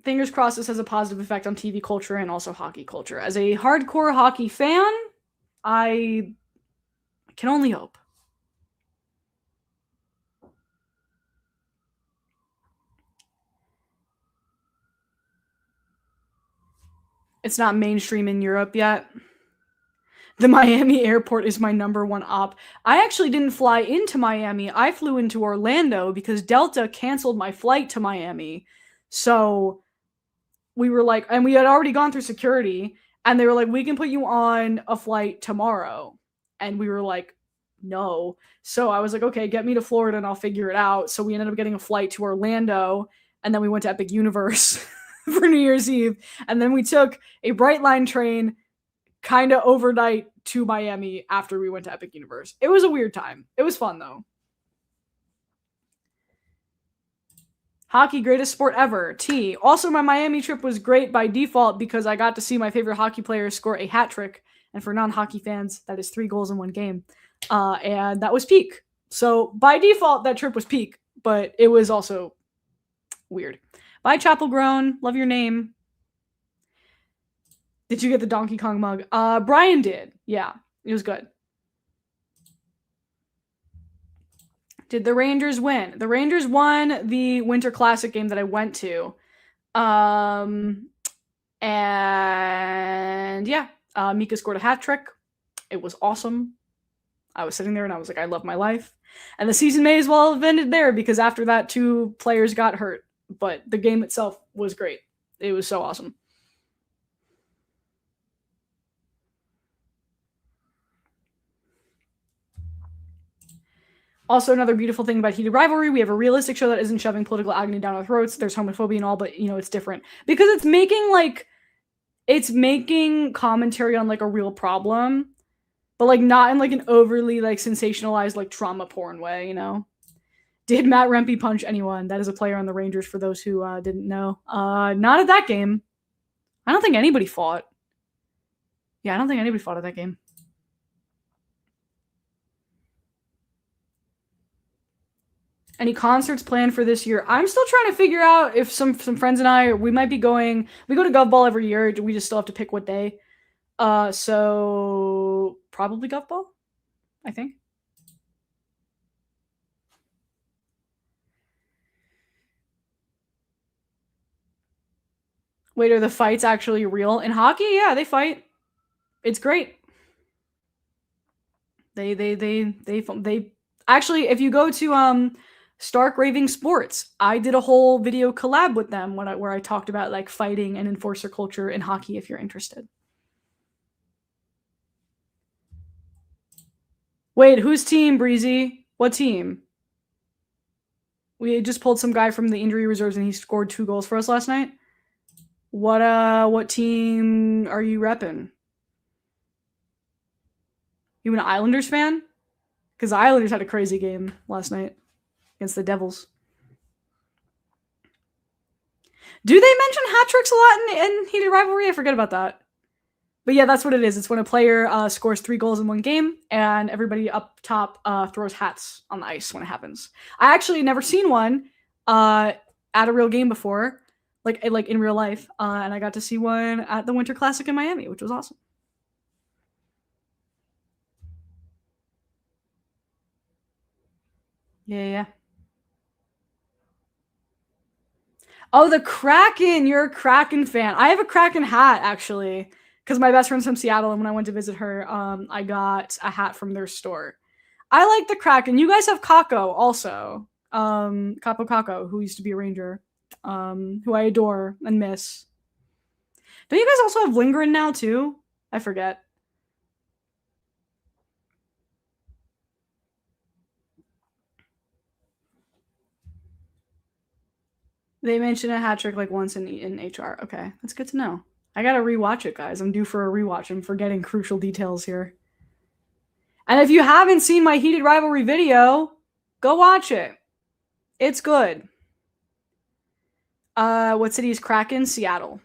Fingers crossed this has a positive effect on TV culture and also hockey culture. As a hardcore hockey fan, I can only hope. It's not mainstream in Europe yet. The Miami airport is my number one op. I actually didn't fly into Miami. I flew into Orlando because Delta canceled my flight to Miami. So we were like, and we had already gone through security, and they were like, we can put you on a flight tomorrow. And we were like, no. So I was like, okay, get me to Florida and I'll figure it out. So we ended up getting a flight to Orlando, and then we went to Epic Universe for New Year's Eve. And then we took a Bright Line train kind of overnight to Miami after we went to Epic Universe. It was a weird time. It was fun though. Hockey, greatest sport ever. T. Also, my Miami trip was great by default because I got to see my favorite hockey player score a hat trick. And for non-hockey fans, that is 3 goals in 1 game. And that was peak. So by default, that trip was peak, but it was also weird. Bye, Chapel Grown. Love your name. Did you get the Donkey Kong mug? Brian did. Yeah, it was good. Did the Rangers win? The Rangers won the Winter Classic game that I went to. And yeah, Mika scored a hat trick. It was awesome. I was sitting there and I was like, I love my life. And the season may as well have ended there because after that, 2 players got hurt. But the game itself was great. It was so awesome. Also, another beautiful thing about Heated Rivalry, we have a realistic show that isn't shoving political agony down our throats. There's homophobia and all, but, you know, it's different. Because it's making commentary on, like, a real problem, but, like, not in, like, an overly, like, sensationalized, like, trauma porn way, you know? Did Matt Rempe punch anyone? That is a player on the Rangers, for those who didn't know. Not at that game. I don't think anybody fought. Yeah, I don't think anybody fought at that game. Any concerts planned for this year? I'm still trying to figure out if some friends and I, we might be going. We go to Gov Ball every year. We just still have to pick what day. So probably Gov Ball, I think. Wait, are the fights actually real in hockey? Yeah, they fight. It's great. They actually, if you go to Stark Raving Sports, I did a whole video collab with them where I talked about like fighting and enforcer culture in hockey. If you're interested. Wait, whose team, Breezy? What team? We just pulled some guy from the injury reserves and he scored 2 goals for us last night. What team are you repping? You an Islanders fan? Because the Islanders had a crazy game last night against the Devils. Do they mention hat tricks a lot in Heated Rivalry? I forget about that. But yeah, that's what it is. It's when a player scores 3 goals in 1 game, and everybody up top throws hats on the ice when it happens. I actually never seen one at a real game before, like in real life, and I got to see one at the Winter Classic in Miami, which was awesome. Yeah. Oh, the Kraken! You're a Kraken fan. I have a Kraken hat actually, because my best friend's from Seattle, and when I went to visit her, I got a hat from their store. I like the Kraken. You guys have Kako also. Capo Kako, who used to be a Ranger, who I adore and miss. Don't you guys also have Lingren now too? I forget. They mentioned a hat trick like once in HR. Okay, that's good to know. I gotta rewatch it, guys. I'm due for a rewatch. I'm forgetting crucial details here. And if you haven't seen my Heated Rivalry video, go watch it. It's good. What city is Kraken? Seattle.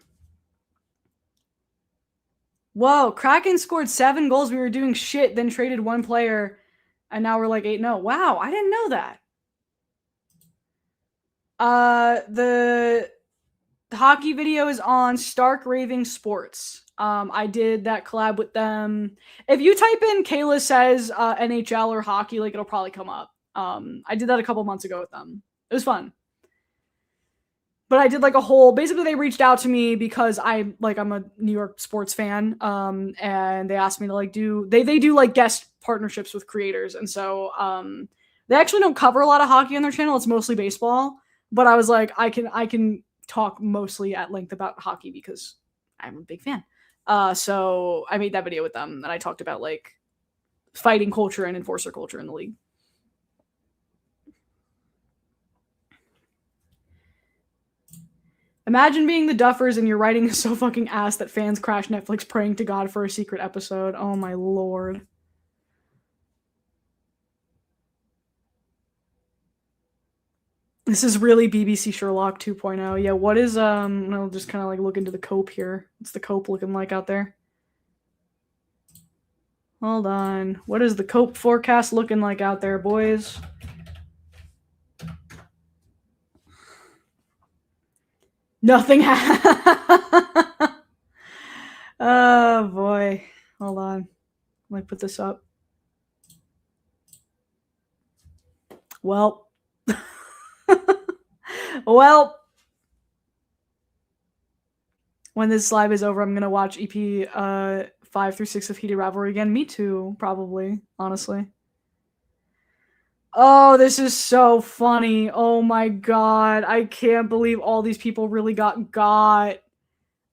Whoa, Kraken scored 7 goals. We were doing shit, then traded 1 player, and now we're like 8-0. Wow, I didn't know that. The hockey video is on Stark Raving Sports. I did that collab with them. If you type in Kayla says NHL or hockey, like it'll probably come up. I did that a couple months ago with them. It was fun. But I did like a whole. Basically, they reached out to me because I'm a New York sports fan, and they asked me to like do. They do like guest partnerships with creators, and so they actually don't cover a lot of hockey on their channel. It's mostly baseball. But I was like, I can talk mostly at length about hockey because I'm a big fan. So I made that video with them, and I talked about like fighting culture and enforcer culture in the league. Imagine being the Duffers and your writing is so fucking ass that fans crash Netflix praying to God for a secret episode. Oh my lord. This is really BBC Sherlock 2.0. Yeah, what is I'll just kind of like look into the cope here. What's the cope looking like out there? Hold on. What is the cope forecast looking like out there, boys? Nothing. Oh boy. Hold on. Let me put this up. Well. Well. When this live is over, I'm gonna watch EP 5 through 6 of Heated Rivalry again. Me too, probably, honestly. Oh, this is so funny. Oh my god. I can't believe all these people really got.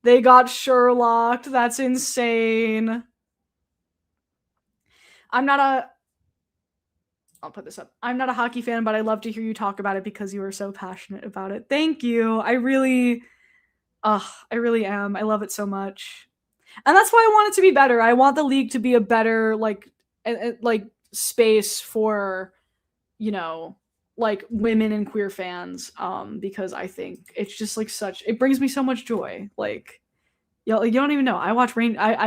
They got Sherlocked. That's insane. I'll put this up. I'm not a hockey fan, but I love to hear you talk about it because you are so passionate about it. Thank you. I really am. I love it so much. And that's why I want it to be better. I want the league to be a better like space for, you know, like women and queer fans, because I think it's just like it brings me so much joy. Like, you don't even know. I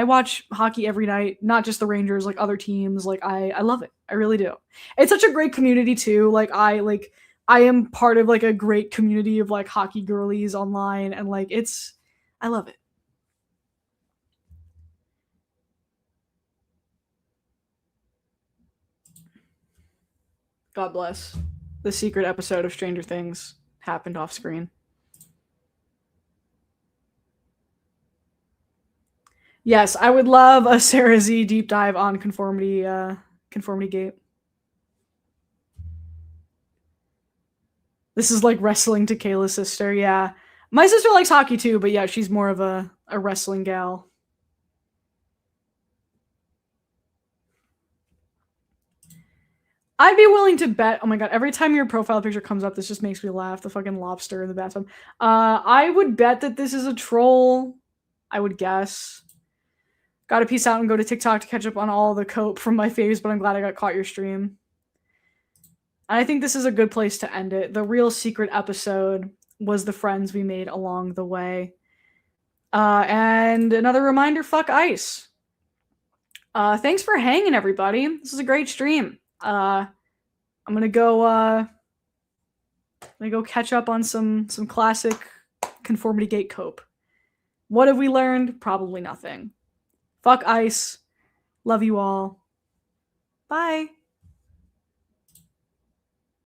watch hockey every night, not just the Rangers, like other teams. Like I love it. I really do. It's such a great community too. I am part of like a great community of like hockey girlies online, and like I love it. God bless. The secret episode of Stranger Things happened off screen. Yes, I would love a Sarah Z deep dive on Conformity Gate. This is like wrestling to Kayla's sister, yeah. My sister likes hockey too, but yeah, she's more of a wrestling gal. I'd be willing to bet. Oh my god! Every time your profile picture comes up, this just makes me laugh. The fucking lobster in the bathtub. I would bet that this is a troll. I would guess. Gotta peace out and go to TikTok to catch up on all the cope from my faves, but I'm glad I got caught your stream. And I think this is a good place to end it. The real secret episode was the friends we made along the way. And another reminder: fuck ice. Thanks for hanging, everybody. This is a great stream. I'm gonna go catch up on some classic Conformity Gate cope. What have we learned? Probably nothing. Fuck ice. Love you all. Bye.